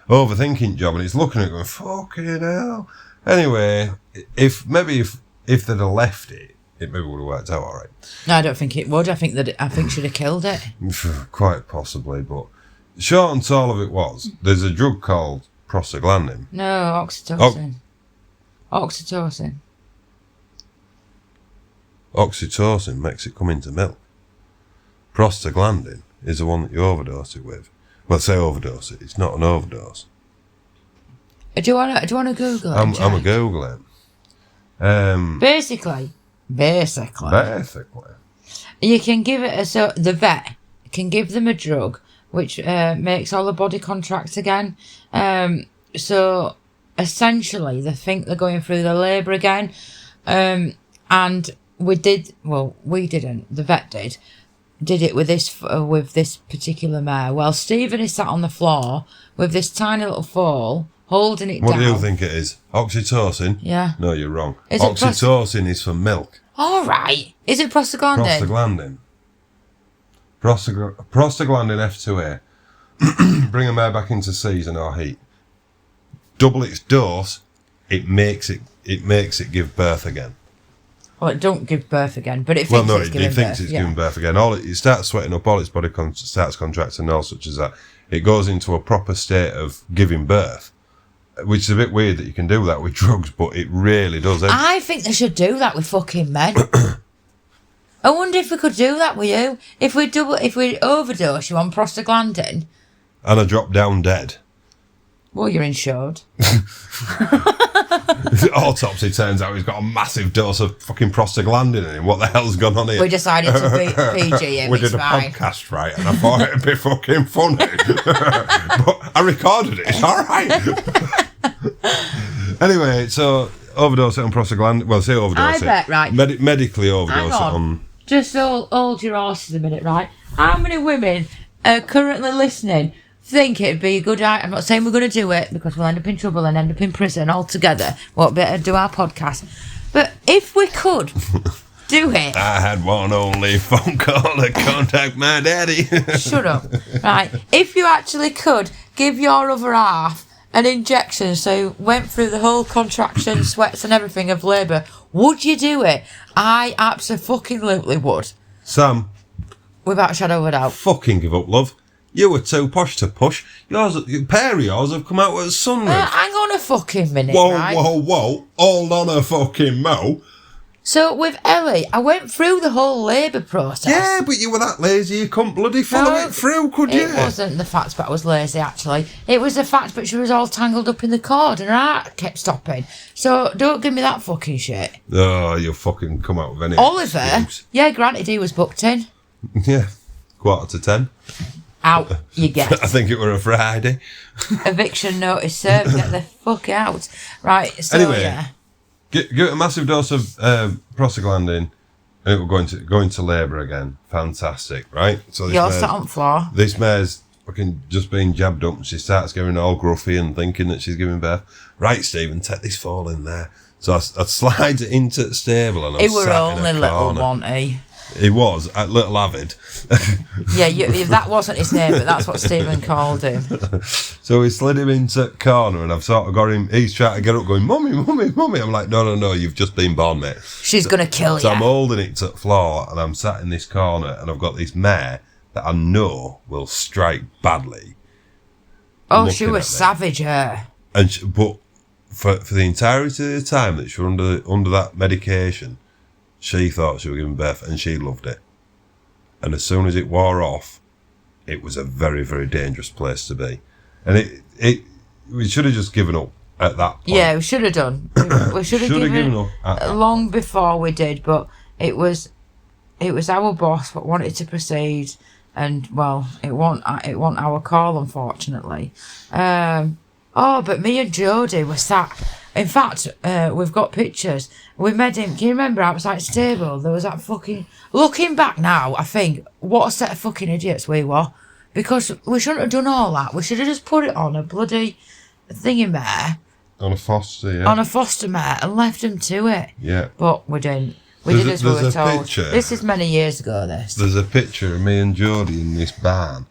overthinking job. And it's looking at it going, fucking hell. Anyway, if they'd have left it maybe would have worked out all right. No, I don't think it would. I think she'd have killed it. Quite possibly. But short and tall of it was, there's a drug called prostaglandin. No, oxytocin. Oxytocin. Oxytocin makes it come into milk. Prostaglandin is the one that you overdose it with. Well, say overdose it. It's not an overdose. Do you want to Google it? I'm a Googling. Basically, you can give it the vet can give them a drug which makes all the body contract again. So essentially, they think they're going through the labour again. And we didn't. The vet did it with this particular mare. Well, Stephen is sat on the floor with this tiny little foal, holding it down. What do you think it is? Oxytocin? Yeah. No, you're wrong. Is it Oxytocin is for milk. All right. Is it prostaglandin? Prostaglandin F2A. Bring a mare back into season or heat. Double its dose, it makes it give birth again. Well, it don't give birth again, but it thinks it's giving birth. It thinks it's giving birth again. It starts sweating up, all its body starts contracting, all such as that. It goes into a proper state of giving birth, which is a bit weird that you can do that with drugs, but it really does. I think they should do that with fucking men. I wonder if we could do that with you. If we overdose you on prostaglandin. And I drop down dead. Well, you're insured. Autopsy turns out he's got a massive dose of fucking prostaglandin in him. What the hell's gone on here? We decided to PG him. We did a podcast, right? And I thought it'd be fucking funny. But I recorded it. It's all right. Anyway, so overdose it on prostaglandin. Well, say overdose it. I bet, right. Medically overdose Hang on. Just hold your horses a minute, right? How many women are currently listening think it'd be a good idea? I'm not saying we're going to do it because we'll end up in trouble and end up in prison altogether. What better do our podcast? But if we could do it. I had one only phone call to contact my daddy. Shut up. Right. If you actually could give your other half an injection so you went through the whole contraction, sweats and everything of labour, would you do it? I absolutely would. Sam. Without a shadow of a doubt. Fucking give up, love. You were too posh to push. A pair of yours have come out with a sunroof. Hang on a fucking minute, whoa, right? Whoa. Hold on a fucking mo. So with Ellie, I went through the whole labour process. Yeah, but you were that lazy you couldn't bloody follow it through, could you? It wasn't the fact that I was lazy, actually. It was the fact that she was all tangled up in the cord and her heart kept stopping. So don't give me that fucking shit. Oh, you'll fucking come out with any Oliver? excuse. Yeah, granted he was booked in. Yeah, 9:45. Out you get. I think it were a Friday. Eviction notice served. Get the fuck out. Right, so anyway, yeah. Give it a massive dose of prostaglandin. And it will go into labour again. Fantastic, right? So You're sat on the floor. This mare's fucking just being jabbed up, and she starts getting all gruffy and thinking that she's giving birth. Right, Stephen, take this foal in there. So I slide it into the stable, and I'm He were sat in only a little corner. one, he. He was a little avid. Yeah, that wasn't his name, but that's what Stephen called him. So we slid him into the corner, and I've sort of got him. He's trying to get up, going, "Mummy, mummy, mummy." I'm like, "No, you've just been born, mate." She's gonna kill So you. I'm holding it to the floor, and I'm sat in this corner, and I've got this mare that I know will strike badly. Oh, she looking was at me. savage, her. And but for the entirety of the time that she was under that medication, she thought she was giving birth, and she loved it. And as soon as it wore off, it was a very, very dangerous place to be. And we should have just given up at that point. Yeah, we should have done. We should have given up at that long before we did, but it was our boss that wanted to proceed, and well, it wasn't our call, unfortunately. But me and Jodie were sat. In fact, we've got pictures. We made him. Can you remember outside stable? There was that fucking. Looking back now, I think what a set of fucking idiots we were, because we shouldn't have done all that. We should have just put it on a bloody thingy mare. On a foster, yeah. On a foster mare and left him to it. Yeah. But we didn't. We did as we were told. Picture. This is many years ago, this. There's a picture of me and Jodie in this barn.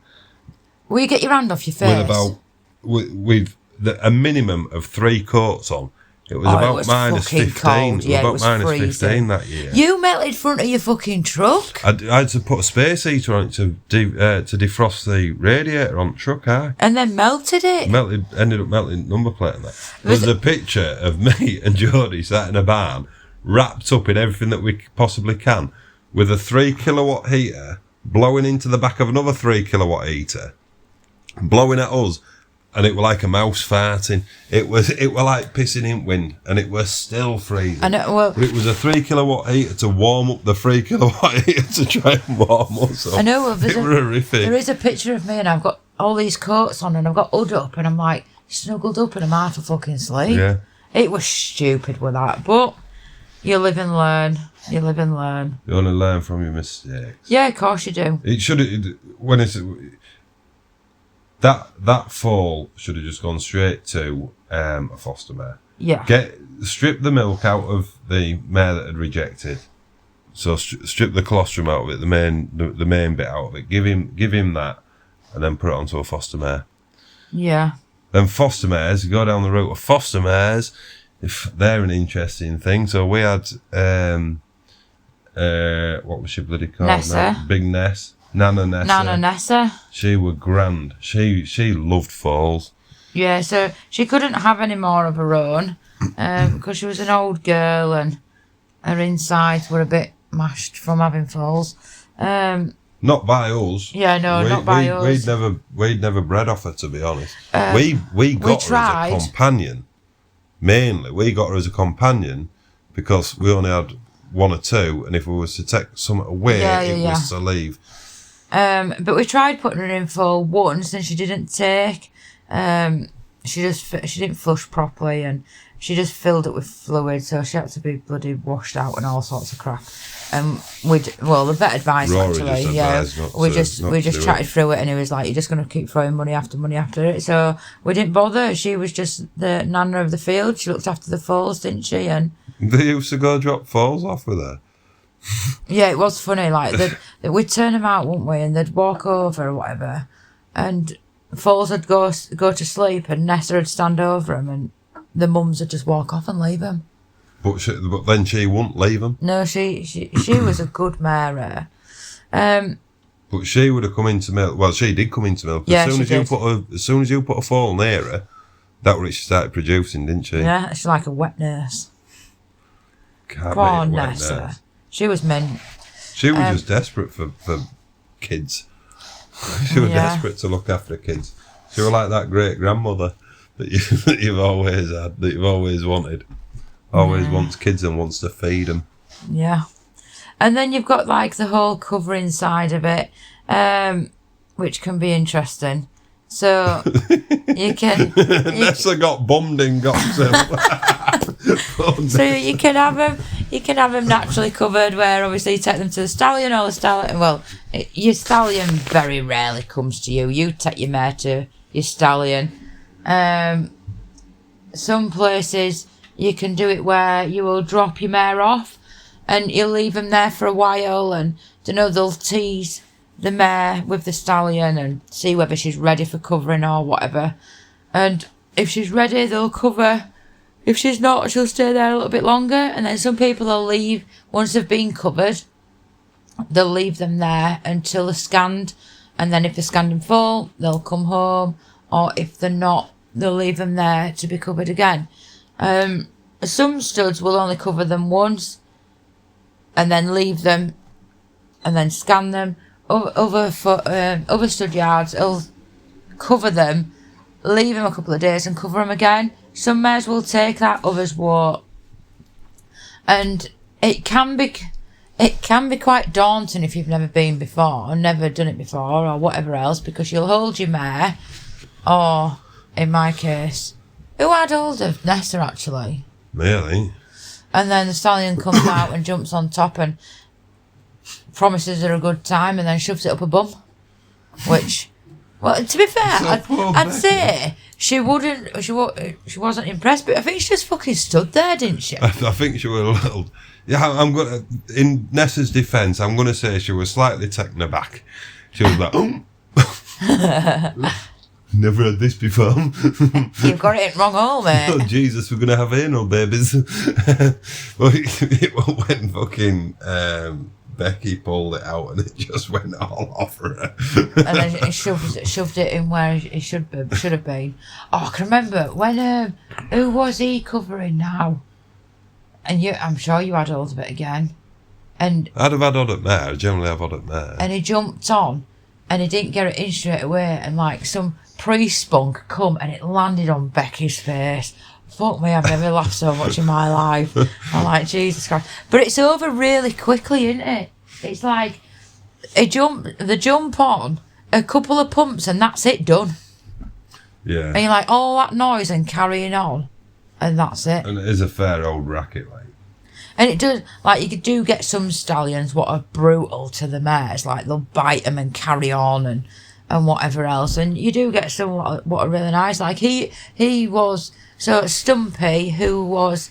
Will you get your hand off your face? With a minimum of 3 coats on. It was about it was minus fucking 15. cold. Yeah, it was about minus freezing. 15 that year. You melted front of your fucking truck. I had to put a space heater on it to defrost the radiator on the truck. And then melted it. Ended up melting number plate and that. There's a picture of me and Jodie sat in a barn, wrapped up in everything that we possibly can, with a 3 kilowatt heater blowing into the back of another 3 kilowatt heater, blowing at us. And it was like a mouse farting. It was like pissing in wind, and it was still freezing. And but it was a 3 kilowatt heater to warm up the 3 kilowatt heater to try and warm us up. I know. Well, It was horrific. there is a picture of me, and I've got all these coats on, and I've got hood up, and I'm like snuggled up, and I'm half a fucking sleep. Yeah. It was stupid with that, but you live and learn. You live and learn. You only learn from your mistakes. Yeah, of course you do. It should when it's that fall should have just gone straight to a foster mare. Yeah. Strip the milk out of the mare that had rejected. So strip the colostrum out of it, the main bit out of it. Give him that, and then put it onto a foster mare. Yeah. Then foster mares, you go down the route of foster mares. If they're an interesting thing, so we had what was she bloody called? Nessa. Big Ness. Nana Nessa. She were grand. She loved foals. Yeah, so she couldn't have any more of her own because she was an old girl and her insides were a bit mashed from having foals. Not by us. Yeah, no, not by us. We'd never bred off her, to be honest. We got her as a companion. Mainly, we got her as a companion because we only had 1 or 2, and if we was to take some away, it was to leave. But we tried putting her in for once, and she didn't take. She didn't flush properly, and she just filled it with fluid, so she had to be bloody washed out and all sorts of crap. The vet advised Rory actually, we just chatted through it, and he was like, "You're just going to keep throwing money after it." So we didn't bother. She was just the nana of the field. She looked after the foals, didn't she? And they used to go drop foals off with her. Yeah, it was funny. Like we'd turn them out, wouldn't we? And they'd walk over or whatever, and foals would go to sleep, and Nessa would stand over them, and the mums would just walk off and leave them. But then she wouldn't leave them. No, she was a good mare. But she would have come into milk. Well, she did come into milk. Yeah, as she did. As soon as you put a foal near her, that was it she started producing, didn't she? Yeah, she's like a wet nurse. Poor Nessa. She was mint. She was just desperate for kids. She was desperate to look after kids. She was like that great grandmother that you've always had, that you've always wanted. Always wants kids and wants to feed them. Yeah. And then you've got like the whole covering side of it, which can be interesting. So you can. Nessa got bummed in Goxham. So you can have them. You can have them naturally covered, where obviously you take them to the stallion, or the stallion. Well, your stallion very rarely comes to you. You take your mare to your stallion. Some places you can do it where you will drop your mare off, and you'll leave them there for a while, and they'll tease the mare with the stallion and see whether she's ready for covering or whatever. And if she's ready, they'll cover. If she's not, she'll stay there a little bit longer. And then some people will leave, once they've been covered, they'll leave them there until they're scanned. And then if they're scanned and full, they'll come home. Or if they're not, they'll leave them there to be covered again. Some studs will only cover them once and then leave them and then scan them. Other stud yards will cover them, leave them a couple of days and cover them again. Some mares will take that, others won't. And it can be quite daunting if you've never been before, or never done it before, or whatever else, because you'll hold your mare, or in my case, who had hold of Nessa actually? Really? And then the stallion comes out and jumps on top and promises her a good time and then shoves it up her bum. Which, well, to be fair, I'd say she wasn't impressed, but I think she just fucking stood there, didn't she? I think she was a little. Yeah, in Nessa's defence, I'm gonna say she was slightly taken aback. She was like, never had this before. You've got it in wrong hole, mate. Oh, Jesus, we're going to have anal babies. Well, when fucking Becky pulled it out and it just went all off her. And then he shoved it in where it should have been. Oh, I can remember when, who was he covering now? And I'm sure you had hold of it again. And I'd have had odd at mare. I generally have odd at mare. And he jumped on and he didn't get it in straight away, and like some pre-spunk come and it landed on Becky's face. Fuck me, I've never laughed so much in my life. I'm like, Jesus Christ. But it's over really quickly, isn't it? It's like the jump on, a couple of pumps and that's it, done. Yeah. And you're like, all that noise and carrying on, and that's it. And it is a fair old racket, like. And it does, like, you do get some stallions what are brutal to the mares, like they'll bite them and carry on and whatever else. And you do get some what are really nice. Like he was, so Stumpy, who was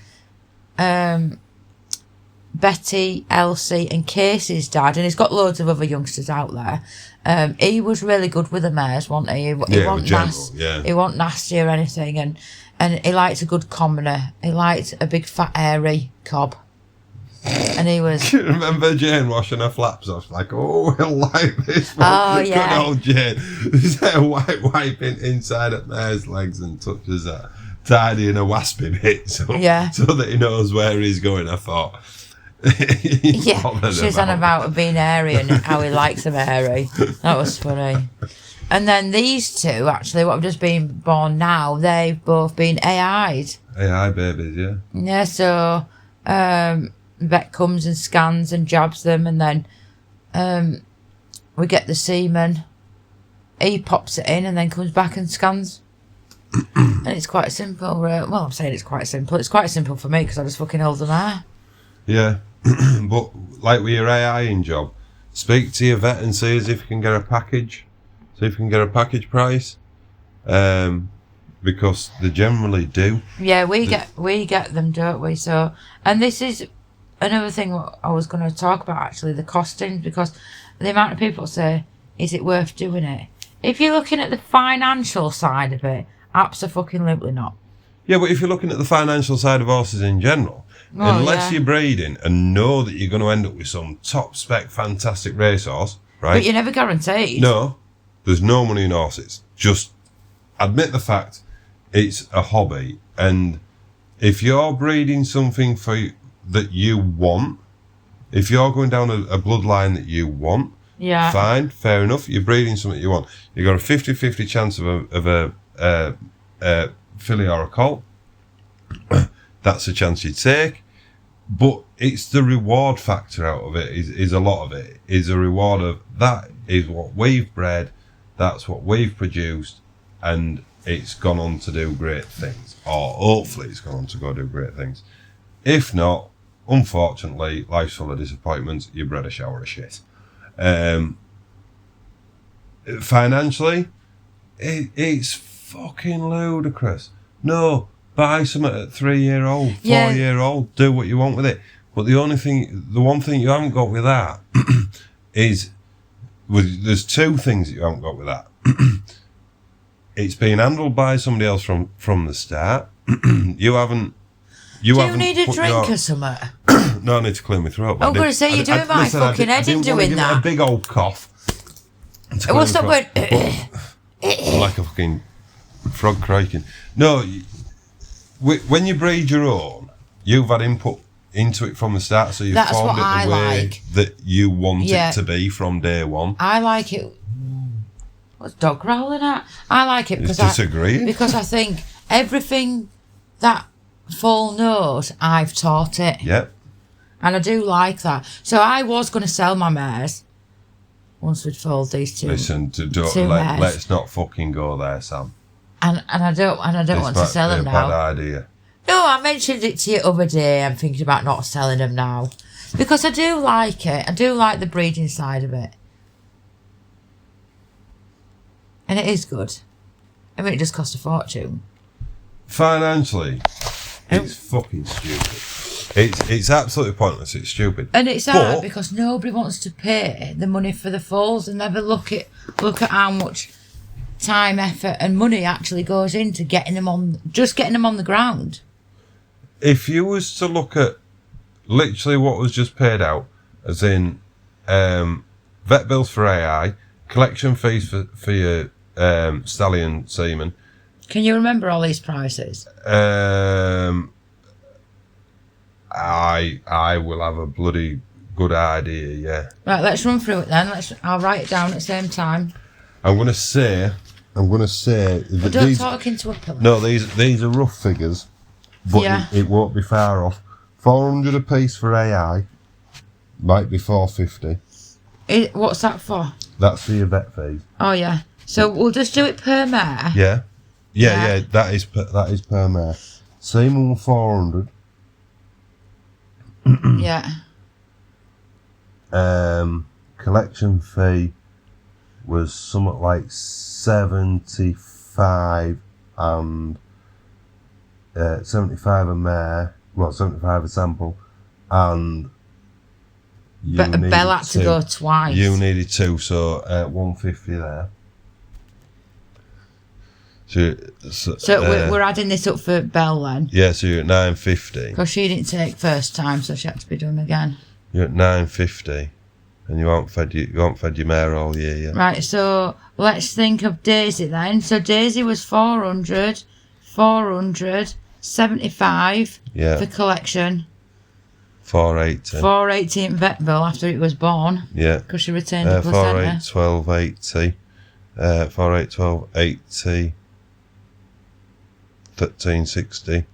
Betty, Elsie and Casey's dad, and he's got loads of other youngsters out there. He was really good with the mares, wasn't he? He wasn't nasty or anything, and he liked a good commoner. He liked a big fat airy cob. And he was. Remember Jane washing her flaps off? Like, oh, we'll like this one. Oh, yeah. Good old Jane. Is there wiping inside at mare's legs and touches her, tidying a waspy bit so that he knows where he's going, I thought. Yeah, she's on about being airy and how he likes them airy. That was funny. And then these two, actually, what have just been born now, they've both been AI'd. AI babies, yeah. Yeah, so vet comes and scans and jabs them, and then we get the semen. He pops it in and then comes back and scans. And it's quite simple. Well, I'm saying it's quite simple. It's quite simple for me because I just fucking hold them there. Yeah. But like with your AI job, speak to your vet and see if you can get a package. See if you can get a package price. Because they generally do. Yeah, we get them, don't we? So, and this is another thing I was going to talk about, actually, the costings, because the amount of people say, is it worth doing it? If you're looking at the financial side of it, absolutely not. Yeah, but if you're looking at the financial side of horses in general, unless you're breeding and know that you're going to end up with some top spec fantastic racehorse, right? But you're never guaranteed. No, there's no money in horses. Just admit the fact it's a hobby, and if you're breeding something that you want, if you're going down a bloodline that you want, fine, fair enough, you're breeding something you want. You've got a 50-50 chance of a filly or a colt. That's a chance you take. But it's the reward factor out of it, is a lot of it, is a reward of that is what we've bred, that's what we've produced, and it's gone on to do great things. Or hopefully it's gone on to go do great things. If not, unfortunately, life's full of disappointments. You bred a shower of shit. Financially, it's fucking ludicrous. No, buy something at 3-year-old, 4-year-old, do what you want with it. But the one thing you haven't got with that is, there's two things that you haven't got with that. It's been handled by somebody else from the start. You haven't. Do you need a drink or something? No, I need to clear my throat. I'm going to say you're doing my fucking head in doing that. A big old cough. What's that word? Like a fucking frog croaking. No, when you breed your own, you've had input into it from the start, so you've formed it the way that you want it to be from day one. I like it. What's dog growling at? I like it because because I think everything that foal knows, I've taught it. Yep. And I do like that. So I was going to sell my mares once we'd foaled these two. Listen, let's not fucking go there, Sam. And I don't want to sell them now. Bad idea. No, I mentioned it to you the other day. I'm thinking about not selling them now because I do like it. I do like the breeding side of it, and it is good. I mean, it just cost a fortune. Financially, it's fucking stupid. It's absolutely pointless. It's stupid. And it's hard because nobody wants to pay the money for the foals and never look at how much time, effort and money actually goes into getting them on the ground. If you was to look at literally what was just paid out, as in vet bills for AI, collection fees for your stallion semen. Can you remember all these prices? I will have a bloody good idea, yeah. Right, let's run through it then. I'll write it down at the same time. I'm gonna say that don't talk into a pillow. No, these are rough figures, but it won't be far off. 400 a piece for AI, might be 450. What's that for? That's for your vet fees. Oh yeah. So we'll just do it per mare. Yeah. That is per mare. Semen 400. Yeah. Collection fee was something like 75 and 75 a mare. Well, 75 a sample, and Belle had to go twice. You needed two, so 150 there. So we're adding this up for Belle then. Yeah, so you're at 950. Because she didn't take first time, so she had to be done again. You're at 950, and you haven't fed your mare all year yet. Right, so let's think of Daisy then. So Daisy was 400, 75 for collection. 480. 480 in vet bill after it was born. Yeah. Because she retained the placenta. 1280. 1280. 1360.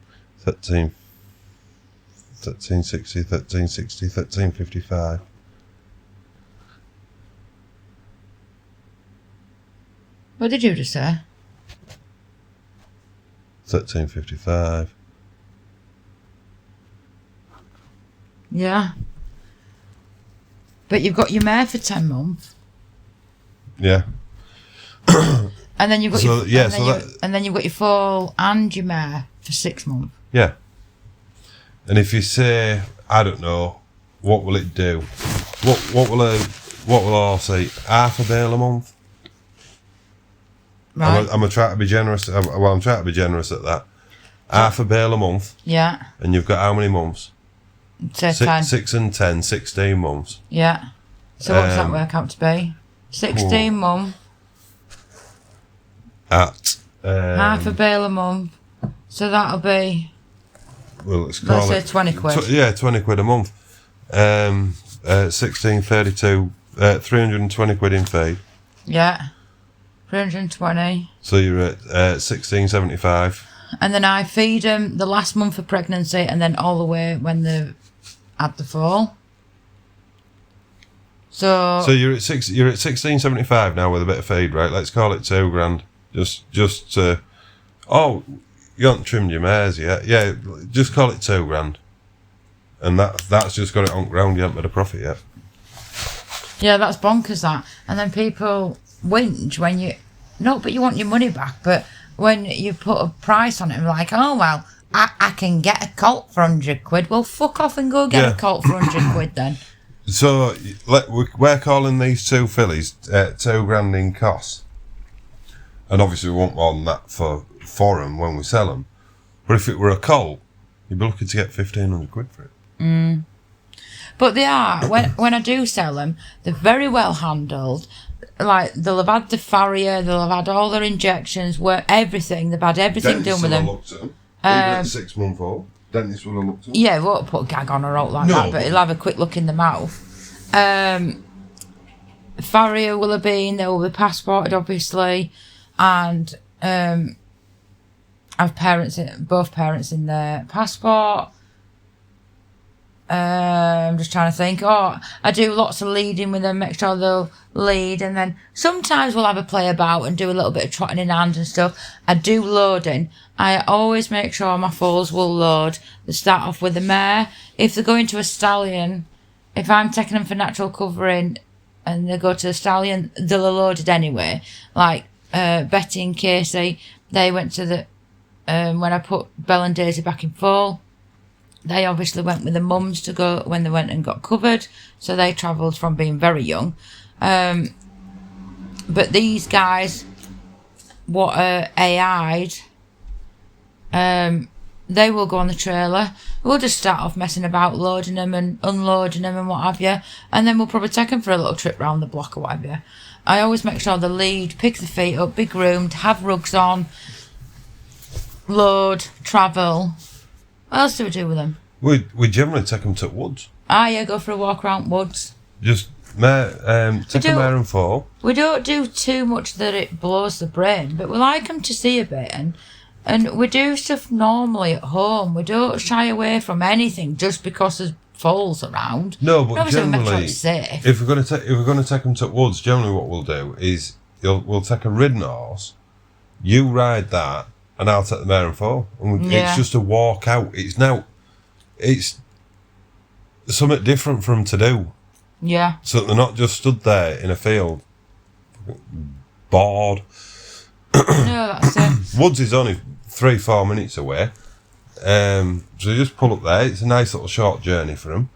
1360, 1355. What did you just say? 1355. Yeah. But you've got your mare for 10 months. Yeah. And then you've got and then you've got your foal and your mare for 6 months. Yeah. And if you say, I don't know, what will it do? What will I say? Half a bale a month? Right. I'm trying to be generous. I'm trying to be generous at that. Half a bale a month. Yeah. And you've got how many months? Say 10. 6 and 10, 16 months. Yeah. So what does that work out to be? 16 months. At half a bale a month. So that'll be, well, let's say 20 quid. 20 quid a month. 16, 32, 320 quid in feed. Yeah. 320. So you're at 1675. And then I feed them the last month of pregnancy and then all the way when they've had the foal. So you're at 1675 now with a bit of feed, right? Let's call it $2,000. Just you haven't trimmed your mares yet. Yeah, just call it $2,000. and that's just got it on ground. You haven't made a profit yet. Yeah, that's bonkers, that. And then people whinge when you... No, but you want your money back. But when you put a price on it, and like, oh, well, I can get a colt for 100 quid. Well, fuck off and go get a colt for 100 quid then. So we're calling these 2 fillies $2,000 in cost. And obviously we want more than that for them when we sell them. But if it were a colt, you'd be looking to get 1,500 quid for it. But they are, when I do sell them, they're very well handled. Like, they'll have had the farrier, they'll have had all their injections, everything. They've had everything done with them. Looked at them. Even at 6-month-old, dentist will have looked at them. Yeah, he won't put a gag on or out like that, but he'll have a quick look in the mouth. Farrier will have been, they will be passported, obviously, and have both parents in their passport. I'm just trying to think. I do lots of leading with them, make sure they'll lead, and then sometimes we'll have a play about and do a little bit of trotting in hand and stuff. I do loading. I always make sure my foals will load. They start off with the mare. If they're going to a stallion, if I'm taking them for natural covering and they go to the stallion, they'll have loaded anyway. Like Betty and Casey, they went to the when I put Belle and Daisy back in foal, they obviously went with the mums to go when they went and got covered, so they travelled from being very young. But these guys, what are AI'd, they will go on the trailer. We'll just start off messing about, loading them and unloading them and what have you, and then we'll probably take them for a little trip round the block or what have you. I always make sure they lead, pick the feet up, be groomed, have rugs on, load, travel. What else do we do with them? We generally take them to woods. Yeah, go for a walk around woods. Just take a mare and foal. We don't do too much that it blows the brain, but we like them to see a bit, and we do stuff normally at home. We don't shy away from anything just because there's foals around. No, but obviously we make sure generally, it's safe. if we're going to take them to woods, generally what we'll do is we'll take a ridden horse, you ride that, and I'll take the mare and foal. And it's just a walk out. It's something different for them to do. Yeah. So that they're not just stood there in a field, bored. No, that's it. Woods is only 3-4 minutes away. So you just pull up there. It's a nice little short journey for them.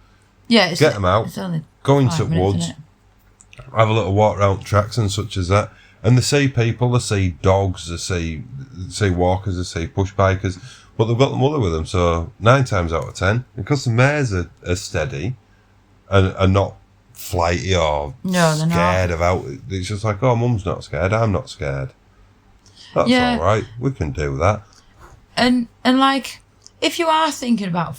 Yeah, get them out, go into woods, have a little walk around tracks and such as that. And they see people, they see dogs, they see walkers, they see push bikers, but they've got the mother with them. So 9 times out of 10, because the mares are steady and are not flighty or scared about it. It's just like, oh, mum's not scared, I'm not scared. That's all right. We can do that. And like, if you are thinking about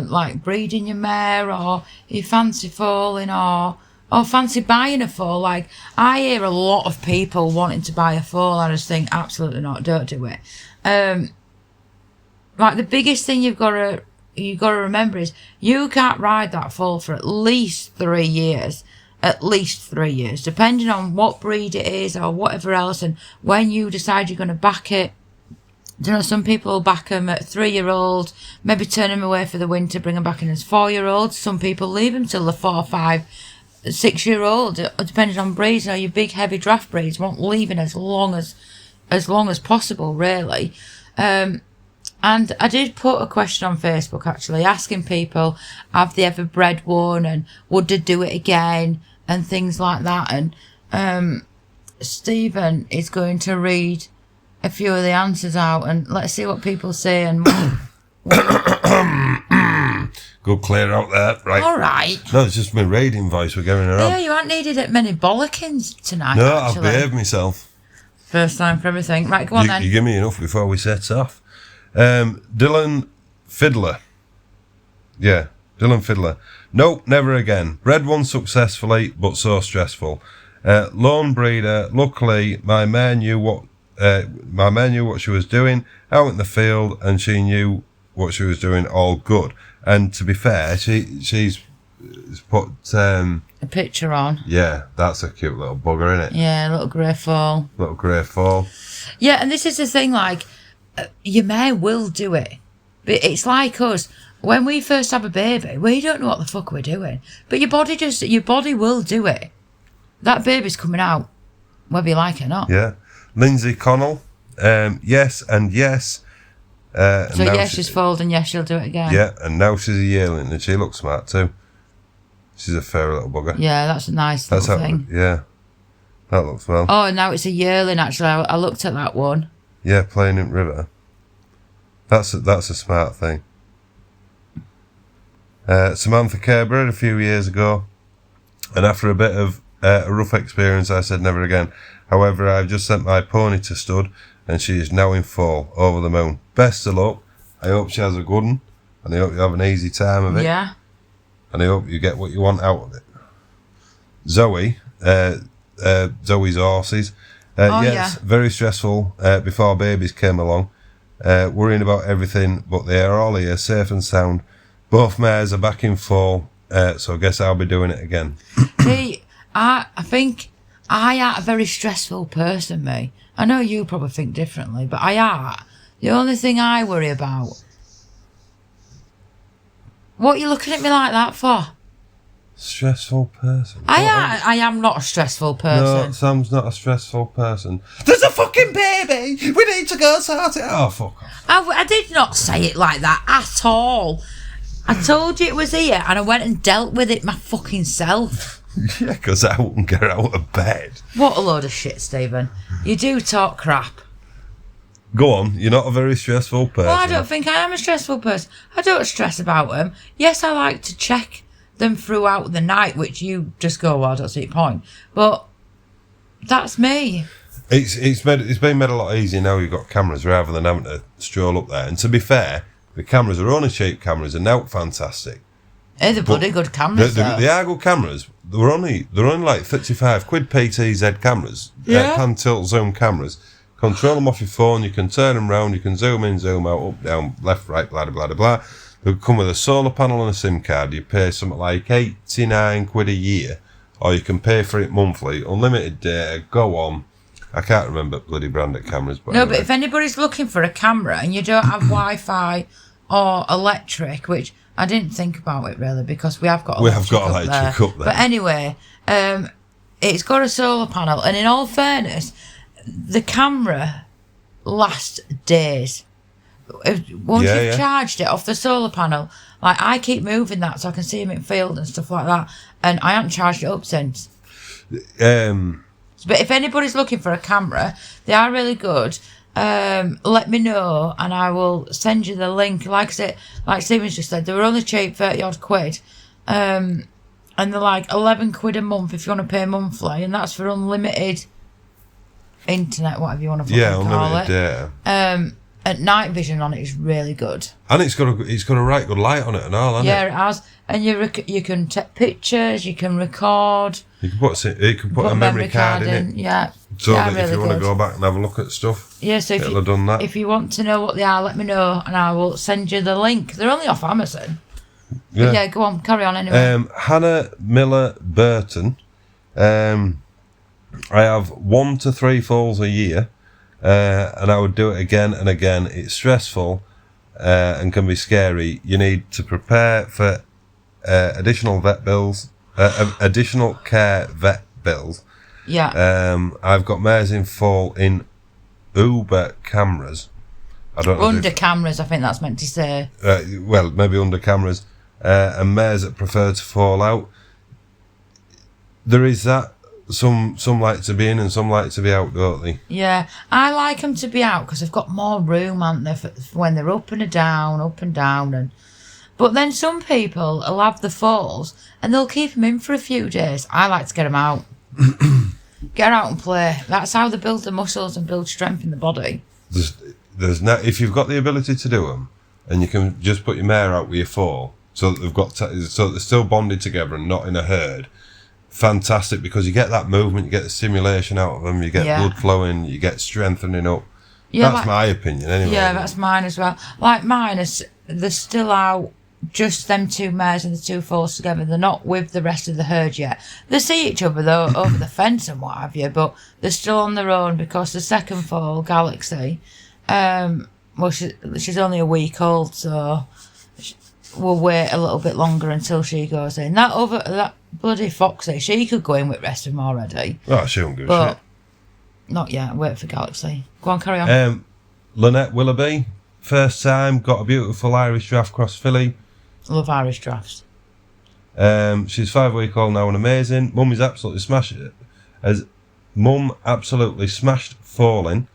like breeding your mare, or you fancy foaling, or fancy buying a foal, like I hear a lot of people wanting to buy a foal. I just think absolutely not, don't do it. Like the biggest thing you've got to remember is you can't ride that foal for at least 3 years. At least 3 years, depending on what breed it is or whatever else, and when you decide you're going to back it. You know, some people back them at 3-year-old, maybe turn them away for the winter, bring them back in as 4-year-olds. Some people leave them till the 4, 5, 6-year-old, depending on breeds. You know, your big heavy draft breeds won't leave in as long as possible, really. And I did put a question on Facebook actually, asking people, have they ever bred one and would they do it again and things like that. And Stephen is going to read a few of the answers out, and let's see what people say. And go clear out there, right? All right. No, it's just my reading voice. We're going around. Yeah, you haven't needed it many bollockins tonight. No, actually. I've behaved myself. First time for everything. Right, go on then. You give me enough before we set off. Dylan Fiddler. Yeah, Dylan Fiddler. Nope, never again. Bred one successfully, but so stressful. Lone breeder. Luckily, my mare knew what she was doing out in the field, and she knew what she was doing all good. And to be fair, she's put a picture on. Yeah, that's a cute little bugger, isn't it? Yeah, little grey foal. Little grey foal. Yeah, and this is the thing, like, your mare will do it. But it's like us. when we first have a baby, we don't know what the fuck we're doing. But your body will do it. That baby's coming out, whether you like it or not. Yeah. Lindsay Connell, yes and yes. So yes, she's foaled, and yes, she'll do it again. Yeah, and now she's a yearling, and she looks smart too. She's a fair little bugger. Yeah, that's a nice little thing. Yeah, that looks well. Oh, now it's a yearling, actually. I looked at that one. Yeah, playing in river. That's a smart thing. Samantha Kerr bred a few years ago, and after a bit of a rough experience, I said never again. However, I've just sent my pony to stud, and she is now in fall, over the moon. Best of luck. I hope she has a good one, and I hope you have an easy time of it. Yeah. And I hope you get what you want out of it. Zoe, Zoe's horses. Yes, very stressful before babies came along. Worrying about everything, but they are all here, safe and sound. Both mares are back in fall, so I guess I'll be doing it again. See, I think I am a very stressful person, me. I know you probably think differently, but I are. The only thing I worry about... What are you looking at me like that for? Stressful person. I am not a stressful person. No, Sam's not a stressful person. There's a fucking baby! We need to go sort it out. Oh, fuck off. I did not say it like that at all. I told you it was here, and I went and dealt with it my fucking self. Yeah, because I wouldn't get out of bed. What a load of shit, Stephen. You do talk crap. Go on, you're not a very stressful person. Well, I don't think I am a stressful person. I don't stress about them. Yes, I like to check them throughout the night, which you just go, well, I don't see your point. But that's me. It's been made a lot easier now you've got cameras rather than having to stroll up there. And to be fair, the cameras are only cheap cameras and now fantastic. They're the bloody good cameras, though. The Argo cameras, they're only like 35 quid PTZ cameras. Yeah. Pan tilt zoom cameras. Control them off your phone, you can turn them round, you can zoom in, zoom out, up, down, left, right, blah, blah, blah, blah. They'll come with a solar panel and a SIM card. You pay something like 89 quid a year, or you can pay for it monthly, unlimited data, go on. I can't remember bloody branded cameras. But no, anyway. but if anybody's looking for a camera and you don't have Wi-Fi or electric, which I didn't think about it really because we have got electric up there. But anyway, it's got a solar panel, and in all fairness, the camera lasts days. Once you've charged it off the solar panel, like I keep moving that so I can see him in field and stuff like that, and I haven't charged it up since. But if anybody's looking for a camera, they are really good. Let me know and I will send you the link. Like I said, like Stephen's just said, they were only cheap, 30 odd quid. And they're like 11 quid a month if you want to pay monthly, and that's for unlimited internet, whatever you want to call it. Data. At night vision on it is really good. And it's got a right good light on it and all, hasn't it? Yeah, it has. And you can take pictures, you can record. You can put a memory card in it. Yeah. So that if you want to go back and have a look at stuff, yeah, so if you want to know what they are, let me know and I will send you the link. They're only off Amazon. Yeah, yeah, go on, carry on anyway. Hannah Miller Burton. I have 1 to 3 falls a year, and I would do it again and again. It's stressful and can be scary. You need to prepare for additional vet bills, additional care vet bills. Yeah. I've got mares in fall in Uber cameras. I don't know. Under cameras, I think that's meant to say. Well, maybe under cameras. And mares that prefer to fall out. There is that. Some like to be in and some like to be out, don't they? Yeah, I like them to be out because they've got more room, haven't they, for when they're up and down. But then some people will have the falls and they'll keep them in for a few days. I like to get them out. Get out and play. That's how they build the muscles and build strength in the body. There's no, if you've got the ability to do them, and you can just put your mare out with your foal, so that so that they're still bonded together and not in a herd. Fantastic, because you get that movement, you get the stimulation out of them, you get blood flowing, you get strengthening up. Yeah, that's my opinion anyway. Yeah, that's mine as well. Like mine, they're still out, just them 2 mares and the 2 foals together. They're not with the rest of the herd yet. They see each other though over the fence and what have you, but they're still on their own because the second foal, Galaxy, well, she's only a week old, so we'll wait a little bit longer until she goes in. That bloody Foxy, she could go in with rest of them already. Oh, she won't give a But shit. not yet. Wait for Galaxy. Go on, carry on. Lynette Willoughby, first time, got a beautiful Irish draft cross filly. Love Irish drafts. She's 5-week-old now and amazing. Mum absolutely smashed Foaling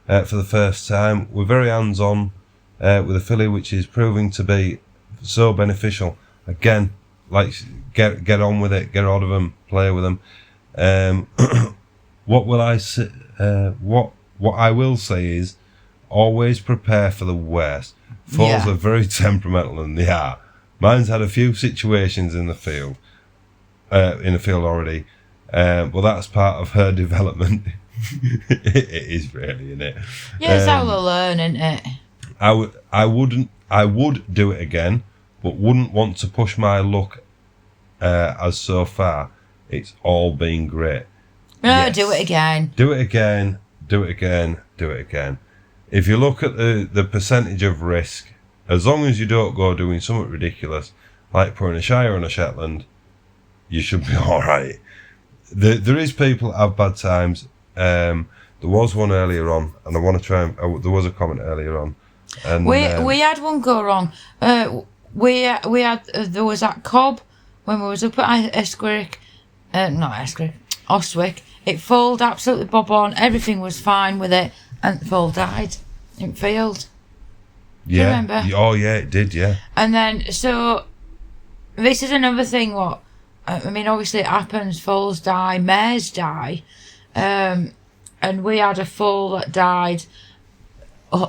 for the first time. We're very hands-on with a filly, which is proving to be so beneficial. Again, like get on with it, get hold of them, play with them. What will I say? What I will say is, always prepare for the worst. Foals are very temperamental, and they are. Mine's had a few situations in the field already, but that's part of her development. It is really, isn't it? Yeah, it's how they learn, isn't it? I would do it again, but wouldn't want to push my luck as so far. It's all been great. No, Yes. do it again. Do it again. Do it again. Do it again. If you look at the percentage of risk, as long as you don't go doing something ridiculous, like putting a Shire on a Shetland, you should be all right. There is people that have bad times. There was one earlier on, and I want to try and... there was a comment earlier on. And We had one go wrong. We had there was that cob when we was up at Oswick. It foaled absolutely bob on. Everything was fine with it, and the foal died in field. yeah. remember? Oh, yeah, it did, yeah. And then so this is another thing. What I mean, obviously it happens. Foals die, mares die, and we had a foal that died.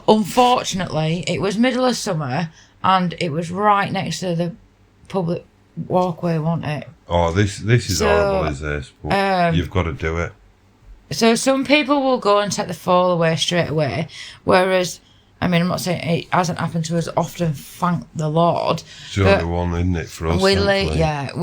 Unfortunately, it was middle of summer, and it was right next to the public walkway, wasn't it? Oh, this is horrible, is this? But you've got to do it. So some people will go and take the foal away straight away, whereas, I mean, I'm not saying it hasn't happened to us often, thank the Lord. It's the only one, isn't it, for us? We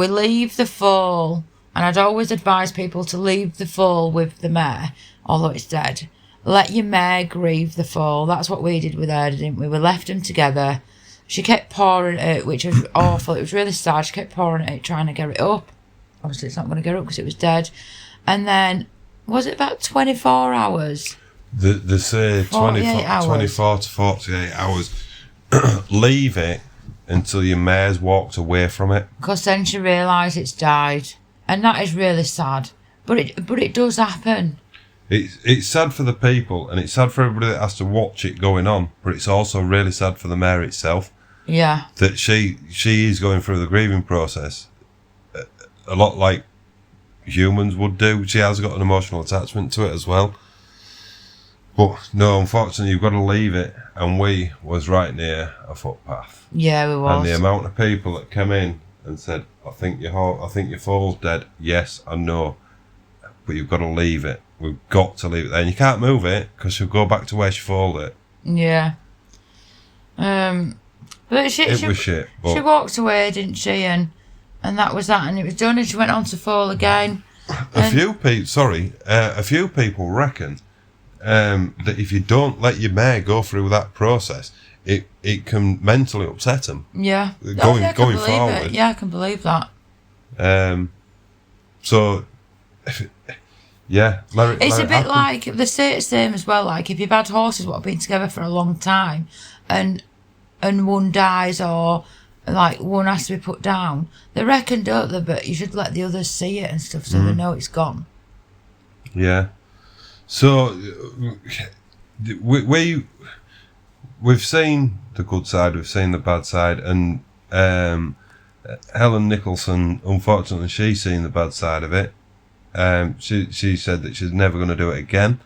leave the foal, and I'd always advise people to leave the foal with the mare, although it's dead. Let your mare grieve the foal. That's what we did with her, didn't we? We left them together. She kept pouring at it, which was awful. It was really sad. She kept pouring at it, trying to get it up. Obviously, it's not going to get up because it was dead. And then, was it about 24 hours? They say 24 to 48 hours. Leave it until your mare's walked away from it. Because then she realised it's died. And that is really sad. But it does happen. It's sad for the people, and it's sad for everybody that has to watch it going on, but it's also really sad for the mare itself. Yeah. That she is going through the grieving process a lot like humans would do. She has got an emotional attachment to it as well. But no, unfortunately, you've got to leave it, and we was right near a footpath. Yeah, we was. And the amount of people that came in and said, I think your foal's dead. Yes, I know, but you've got to leave it. We've got to leave it there. And you can't move it because she'll go back to where she foaled it. Yeah. But she was shit. She walked away, didn't she? And that was that. And it was done, and she went on to foal again. A few people reckon that if you don't let your mare go through that process, it can mentally upset them. Yeah. Going forward. forward. Yeah, I can believe that. So... Yeah, it's a bit like they say it's the same as well. Like if you've had horses what have been together for a long time, and one dies or like one has to be put down, they reckon, don't they? But you should let the others see it and stuff so they know it's gone. Yeah. So we've seen the good side, we've seen the bad side, and Helen Nicholson, unfortunately, she's seen the bad side of it. She said that she's never going to do it again.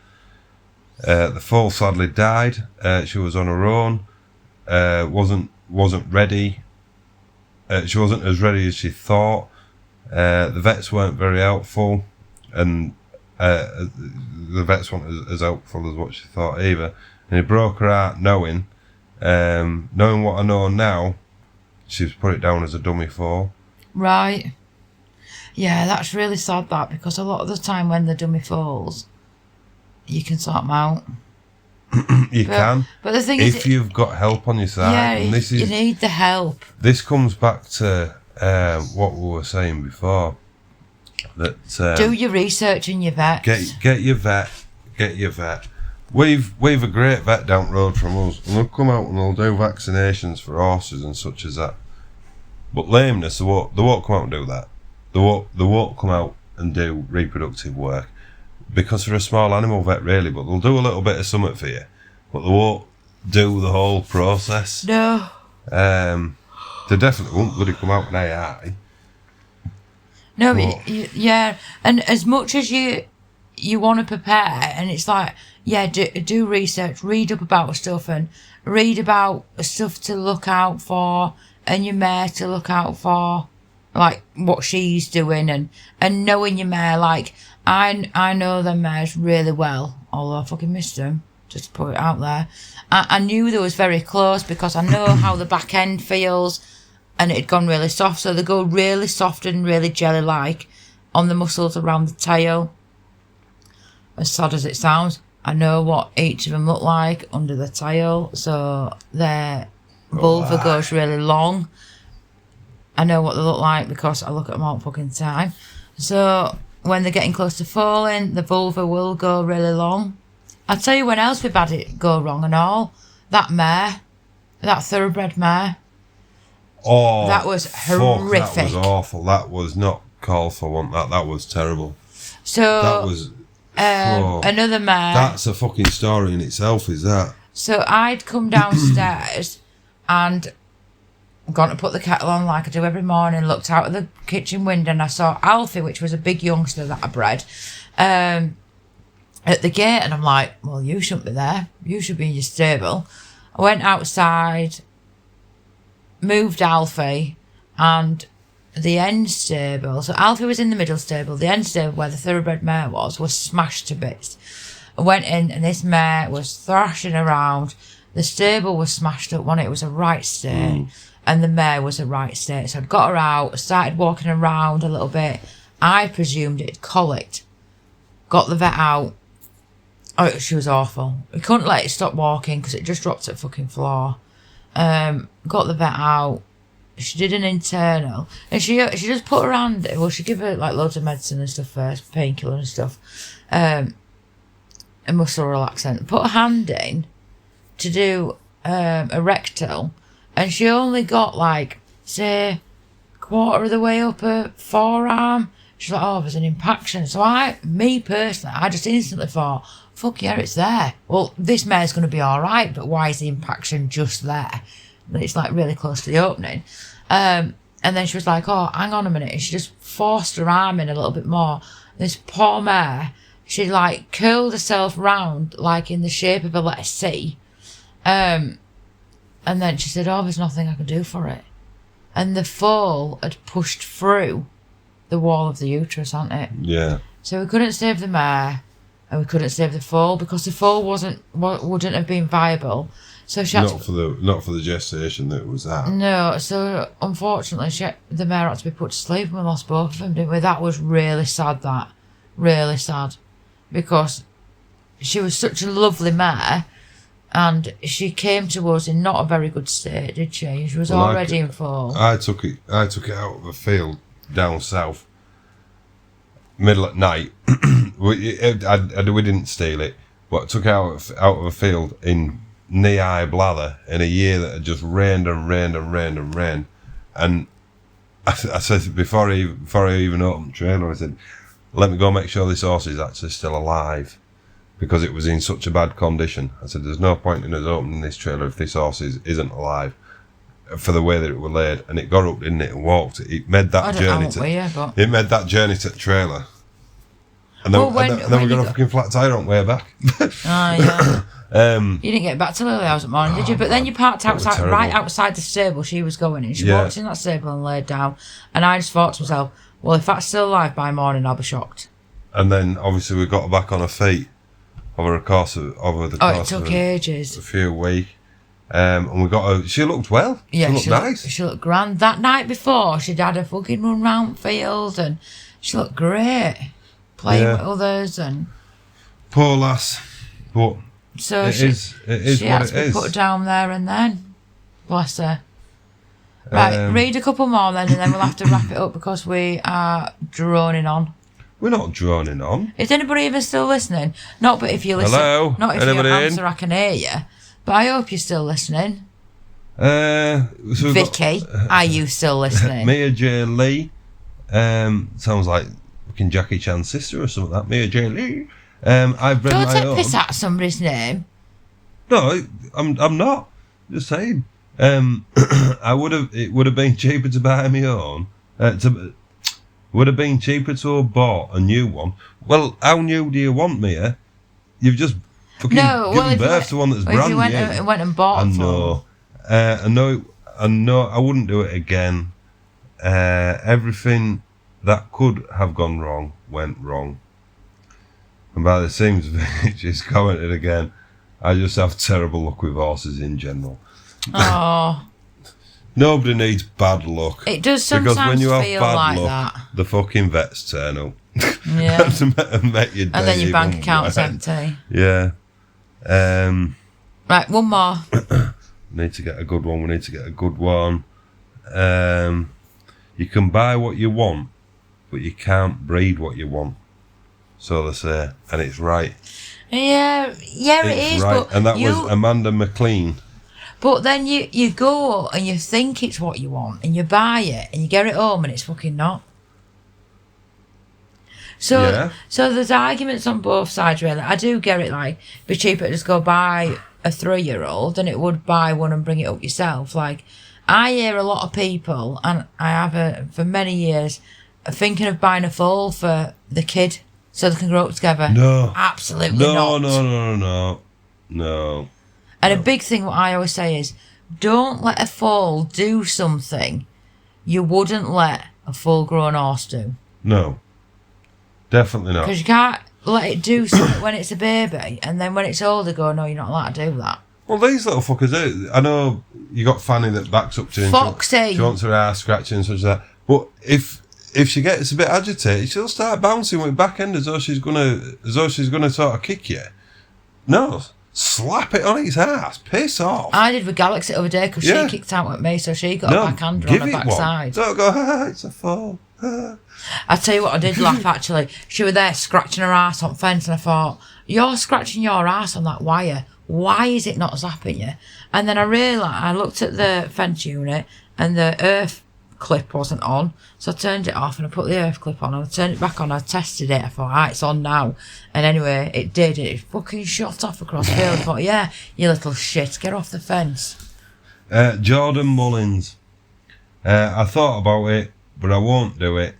The foal sadly died. She was on her own. Wasn't ready. She wasn't as ready as she thought. The vets weren't very helpful, and the vets weren't as helpful as what she thought either. And it broke her heart knowing what I know now. She's put it down as a dummy foal. Right. Yeah, that's really sad, that, because a lot of the time when the dummy falls, you can sort them out. You can. But the thing if is, you've got help on your side. yeah, And this is, you need the help. This comes back to what we were saying before. That do your research in your vet. Get your vet. Get your vet. We've a great vet down the road from us, and they'll come out and they'll do vaccinations for horses and such as that. But lameness, they won't come out and do that. They won't come out and do reproductive work because they're a small animal vet, really. But they'll do a little bit of something for you, but they won't do the whole process. No. They definitely won't bloody come out with AI. No, but yeah, and as much as you want to prepare, and it's like, yeah, do research, read up about stuff, and read about stuff to look out for, and your mare to look out for, like what she's doing, and knowing your mare. Like I know them mares really well, although I fucking missed them. Just to put it out there, I knew they was very close because I know how the back end feels, and it had gone really soft. So they go really soft and really jelly-like on the muscles around the tail. As sad as it sounds, I know what each of them look like under the tail. So their vulva goes really long. I know what they look like because I look at them all fucking time. So when they're getting close to foaling, the vulva will go really long. I'll tell you when else we've had it go wrong and all. That mare. That thoroughbred mare. Oh, that was horrific. That was awful. That was not called for one. That was terrible. So that was another mare. That's a fucking story in itself, is that? So I'd come downstairs and gone to put the kettle on like I do every morning, looked out of the kitchen window and I saw Alfie, which was a big youngster that I bred, at the gate, and I'm like, well, you shouldn't be there. You should be in your stable. I went outside, moved Alfie, and the end stable. So Alfie was in the middle stable. The end stable where the thoroughbred mare was smashed to bits. I went in and this mare was thrashing around. The stable was smashed up one. It was a right state. And the mare was a right state. So I'd got her out, started walking around a little bit. I presumed it had colicked. Got the vet out. Oh, she was awful. We couldn't let it stop walking because it just dropped at the fucking floor. Got the vet out. She did an internal. And she just put her hand... Well, she gave her like loads of medicine and stuff first, painkiller and stuff. A muscle relaxant. Put her hand in to do a rectal. And she only got like, say, quarter of the way up her forearm. She's like, oh, there's an impaction. So me personally, I just instantly thought, fuck yeah, it's there. Well, this mare's going to be all right, but why is the impaction just there? And it's like really close to the opening. And then she was like, oh, hang on a minute. And she just forced her arm in a little bit more. This poor mare, she like curled herself round like in the shape of a letter C. And then she said, oh, there's nothing I can do for it. And the foal had pushed through the wall of the uterus, hadn't it? Yeah. So we couldn't save the mare and we couldn't save the foal because the foal wouldn't have been viable. So she had not for the gestation that was that. No, so unfortunately the mare had to be put to sleep and we lost both of them, didn't we? That was really sad, that. Really sad. Because she was such a lovely mare and she came to us in not a very good state, did she? She was already in foal. I took it out of a field down south, middle at night. we didn't steal it, but I took it out of a field in knee-high blather in a year that had just rained and rained and rained and rained. And I said, before I even opened the trailer, I said, let me go make sure this horse is actually still alive, because it was in such a bad condition. I said, there's no point in us opening this trailer if this horse isn't alive, for the way that it was laid. And it got up, didn't it, and walked. It made that journey it made that journey to the trailer. And then, we got a fucking flat tyre on the way back. Oh, yeah. You didn't get back till early hours at morning, did you? But then you parked outside, right outside the stable she was going in. She walked in that stable and laid down. And I just thought to myself, well, if that's still alive by morning, I'll be shocked. And then, obviously, we got her back on her feet over the course of it took ages. A few weeks. And we got her... She looked well. Yeah, she looked nice. She looked grand. That night before, she'd had a fucking run round field and she looked great. Playing with others and... Poor lass. But So It is she what had it to be is. put down there and then. Bless her. Right, read a couple more then, and then we'll have to wrap it up because we are droning on. We're not droning on. Is anybody even still listening? Not, but if you listen, Hello? not if Anybody you in? answer, I can hear you. But I hope you're still listening. So we've Vicky, are you still got listening? Mia J. Lee. Sounds like fucking Jackie Chan's sister or something like that. Mia J. Lee. I've read Don't my take own. piss out of somebody's name. No, I'm not. Just saying. It would have been cheaper to buy my own. Would have been cheaper to have bought a new one. Well, how new do you want, Mia? You've just fucking given birth to one that's brand if you new. went and bought I one. know. I know. I wouldn't do it again. Everything that could have gone wrong went wrong. And by the seams of it, she's commented again. I just have terrible luck with horses in general. Oh, Nobody needs bad luck. it does Because sometimes when you have feel bad like luck, that. the fucking vets turn up. Yeah. and make your day And then your bank even account's worse. empty. Yeah. Right, one more. Need to get a good one. We need to get a good one. You can buy what you want, but you can't breed what you want. So they say, and it's right. Yeah, it is. Right, But and that was Amanda McLean. But then you go and you think it's what you want, and you buy it, and you get it home, and it's fucking not. So there's arguments on both sides, really. I do get it, like, it'd be cheaper to just go buy a 3-year-old than it would buy one and bring it up yourself. Like, I hear a lot of people, and I have for many years, thinking of buying a foal for the kid so they can grow up together. No. Absolutely not. No. And a big thing what I always say is, don't let a foal do something you wouldn't let a full-grown horse do. No. Definitely not. Because you can't let it do something when it's a baby, and then when it's older go, no, you're not allowed to do that. Well, these little fuckers, I know you got Fanny that backs up to him. Foxy. She wants her ass scratching and such as that. But if she gets a bit agitated, she'll start bouncing with back end as though she's gonna sort of kick you. No, slap it on its ass. Piss off. I did with Galaxy the other day because she kicked out at me, so she got a backhander on her backside. Don't go, it's a fall. I tell you what, I did laugh actually. She was there scratching her ass on fence, and I thought, you're scratching your ass on that wire. Why is it not zapping you? And then I realised, I looked at the fence unit and the earth clip wasn't on, so I turned it off and I put the earth clip on and I turned it back on. I tested it. I thought, it's on now. And anyway, it did. It fucking shot off across the field. I thought, yeah, you little shit, get off the fence. Jordan Mullins. I thought about it, but I won't do it.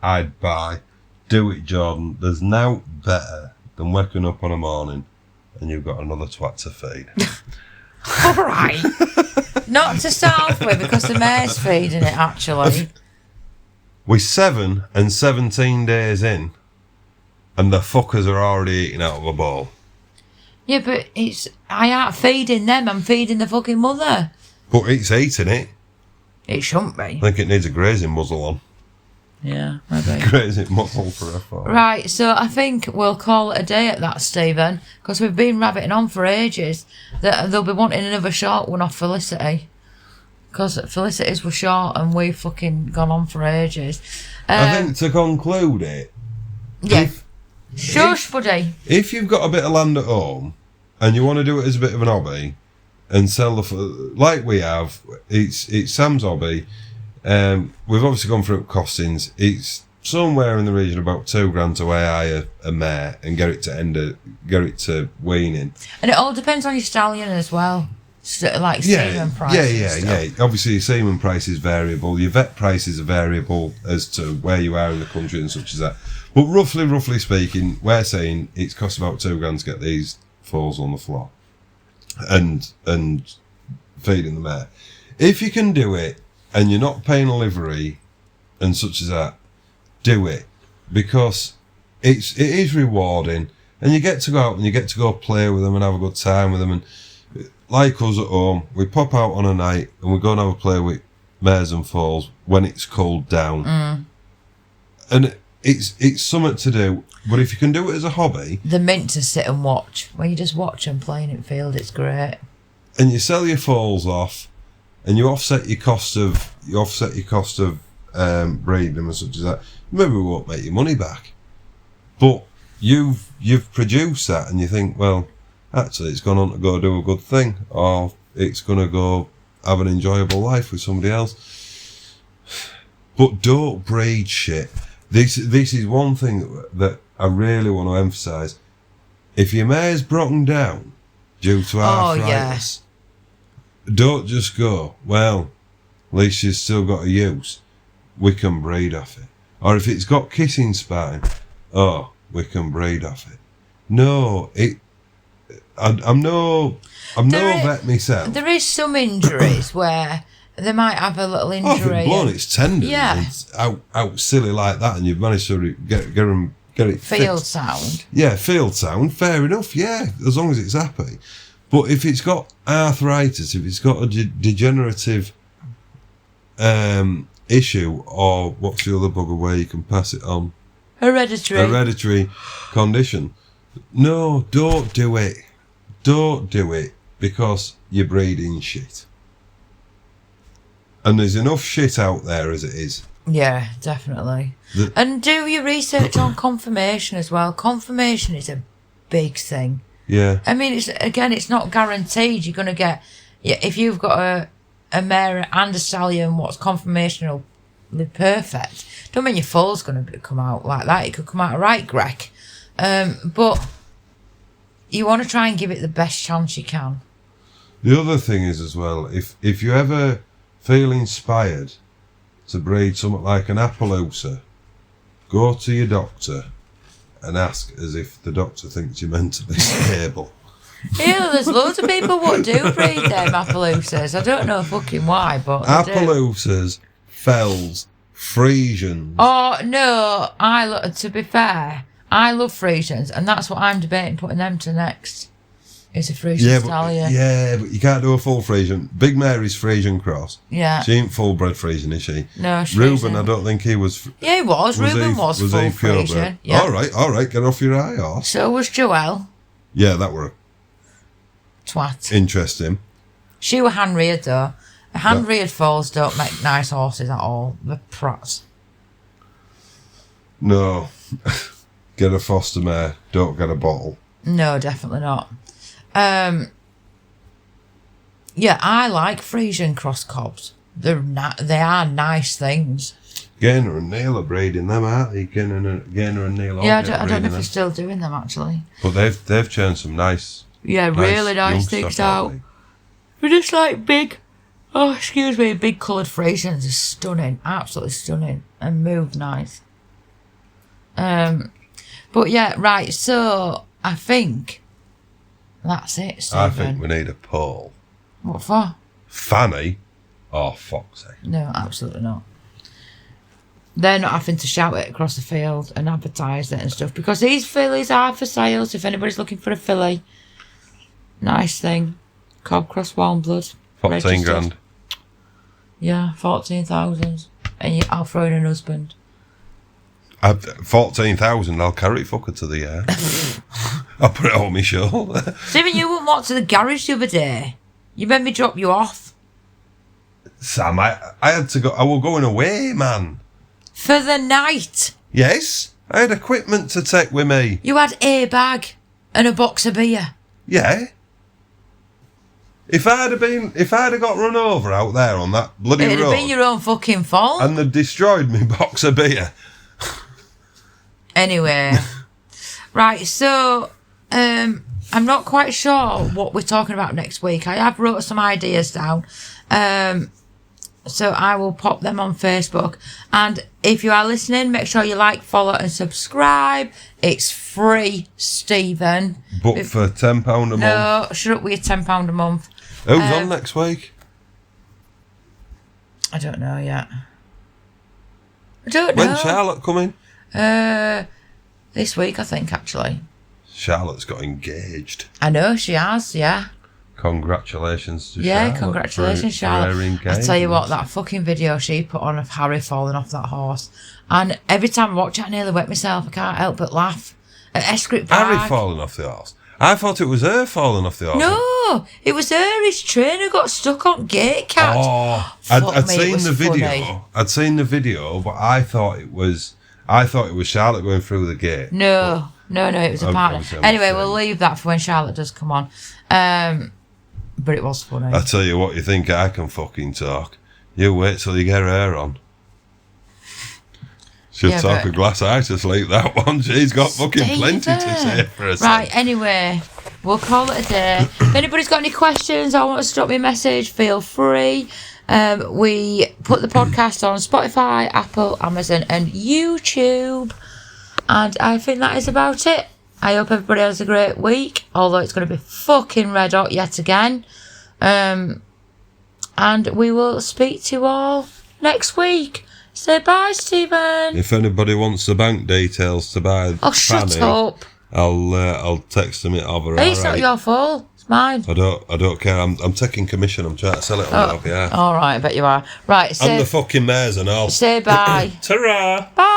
I'd buy. Do it, Jordan. There's no better than waking up on a morning and you've got another twat to feed. All right. Not to start off with, because the mare's feeding it, actually. We're 7 and 17 days in, and the fuckers are already eating out of a bowl. Yeah, but I ain't feeding them, I'm feeding the fucking mother. But it's eating it. It shouldn't be. I think it needs a grazing muzzle on. Yeah, maybe. Grazing muzzle for a fall. Right, so I think we'll call it a day at that, Stephen, because we've been rabbiting on for ages. They'll be wanting another short one off Felicity. Because Felicity's were short and we've fucking gone on for ages. I think to conclude it... Yeah. Shush, buddy. If you've got a bit of land at home and you want to do it as a bit of an hobby and sell like we have, it's Sam's hobby. We've obviously gone through costings. It's somewhere in the region about $2,000 to hire a mare and get it to weaning. And it all depends on your stallion as well. Like semen prices. Yeah. Obviously, your semen price is variable. Your vet prices are variable as to where you are in the country and such as that. But roughly speaking, we're saying it's cost about $2,000 to get these foals on the floor and feeding the mare. If you can do it and you're not paying a livery and such as that, do it, because it is rewarding, and you get to go out and you get to go play with them and have a good time with them. And like us at home, we pop out on a night and we go and have a play with mares and foals when it's cooled down. And it's something to do. But if you can do it as a hobby, The mint to sit and watch. When you just watch them playing in field, it's great. and you sell your foals off, and you offset your cost of breeding them and such as that, maybe we won't make your money back. But you've produced that, and you think, well, actually, it's gone on to go do a good thing, or it's going to go have an enjoyable life with somebody else. But don't breed shit. This is one thing that I really want to emphasise. If your mare's broken down due to arthritis, don't just go, well, at least she's still got a use, we can breed off it. Or if it's got kissing spine, we can breed off it. No, I'm no vet myself. There is some injuries where they might have a little injury. Oh, if it's blown its tendon, Yeah. it's out silly like that, and you've managed to get it Field fixed. sound. Yeah, field sound, fair enough, yeah, as long as it's happy. But if it's got arthritis, if it's got a degenerative issue, or what's the other bugger where you can pass it on? Hereditary condition. No, don't do it. Don't do it, because you're breeding shit. And there's enough shit out there as it is. Yeah, definitely. And do your research on confirmation as well. Confirmation is a big thing. Yeah. I mean, it's not guaranteed you're going to get... Yeah, if you've got a mare and a stallion, what's confirmationally perfect, don't mean your foal's going to come out like that. It could come out right, Greg. But you want to try and give it the best chance you can. The other thing is as well, if you ever feel inspired to breed something like an Appaloosa, go to your doctor and ask as if the doctor thinks you're mentally stable. Yeah, there's loads of people what do breed them Appaloosas. I don't know fucking why, but they do. Appaloosas, Fells, Friesians. Oh, no, to be fair, I love Friesians, and that's what I'm debating, putting them to next. It's a Friesian stallion. But you can't do a full Friesian. Big Mary's Friesian cross. Yeah. She ain't full bred Friesian, is she? No, she's Reuben, I don't think he was. Yeah, he was. Reuben was full he purebred? Friesian. Yeah. All right, get off your eye horse. So was Joelle. Yeah, that were Twat. interesting. She were hand-reared, though. Hand-reared foals don't make nice horses at all. They're prats. No. Get a foster mare, don't get a bottle. No, definitely not. Yeah, I like Friesian cross cobs. They are nice things. Gaynor and Neil are breeding them, aren't they? Gaynor and Neil. Yeah, I don't know if they're still doing them actually. But they've churned some nice. Really nice things out. They're just like big. Oh, excuse me, big coloured Friesians are stunning, absolutely stunning, and move nice. But yeah, right. So I think that's it, Stephen. I think we need a poll. What for? Fanny? Oh, fuck's sake. No, absolutely not. They're not having to shout it across the field and advertise it and stuff, because these fillies are for sales. If anybody's looking for a filly, nice thing. Cob cross warm blood. 14 grand. Yeah, 14,000. And I'll throw in an husband. 14,000, I'll carry fucker to the air. I'll put it on my shoulder. Stephen, you went to the garage the other day. You made me drop you off. Sam, I had to go. I was going away, man. For the night. Yes, I had equipment to take with me. You had a bag and a box of beer. Yeah. If I'd have got run over out there on that bloody road, it'd have been your own fucking fault. and they'd destroyed me box of beer. Anyway, right. So, I'm not quite sure what we're talking about next week. I have wrote some ideas down. So I will pop them on Facebook. And if you are listening, make sure you like, follow and subscribe. It's free, Stephen. But for £10 a month. No, shut up with your £10 a month. Who's on next week? I don't know yet. I don't know. When's Charlotte coming? This week, I think, actually. Charlotte's got engaged. I know she has, yeah. Congratulations to Yeah, Charlotte. congratulations, for her Charlotte. I tell you what, that fucking video she put on of Harry falling off that horse, and every time I watch it, I nearly wet myself. I can't help but laugh. At Escript Park. Harry falling off the horse. I thought it was her falling off the horse. No, it was her. His trainer got stuck on gate catch. Oh, Fuck I'd me, it seen was the video. funny. I'd seen the video, but I thought it was Charlotte going through the gate. No, it was a partner. obviously I'm Anyway, saying. we'll leave that for when Charlotte does come on. But it was funny. I tell you what, you think I can fucking talk? You wait till you get her on. She'll Yeah, talk but- a glass eye to sleep, that one. She's got fucking plenty to say for herself. Right, anyway, we'll call it a day. If anybody's got any questions or wants to drop me a message, feel free. We put the podcast on Spotify, Apple, Amazon and YouTube. And I think that is about it. I hope everybody has a great week, although it's going to be fucking red hot yet again. And we will speak to you all next week. Say bye, Stephen. If anybody wants the bank details to buy Oh, shut Fanny, up. I'll text them it over. Hey, it's not alright? your fault. It's mine. I don't care. I'm taking commission. I'm trying to sell it on your behalf. All right, I bet you are. Right, I'm the fucking mares and all. say bye. Ta-ra! Bye.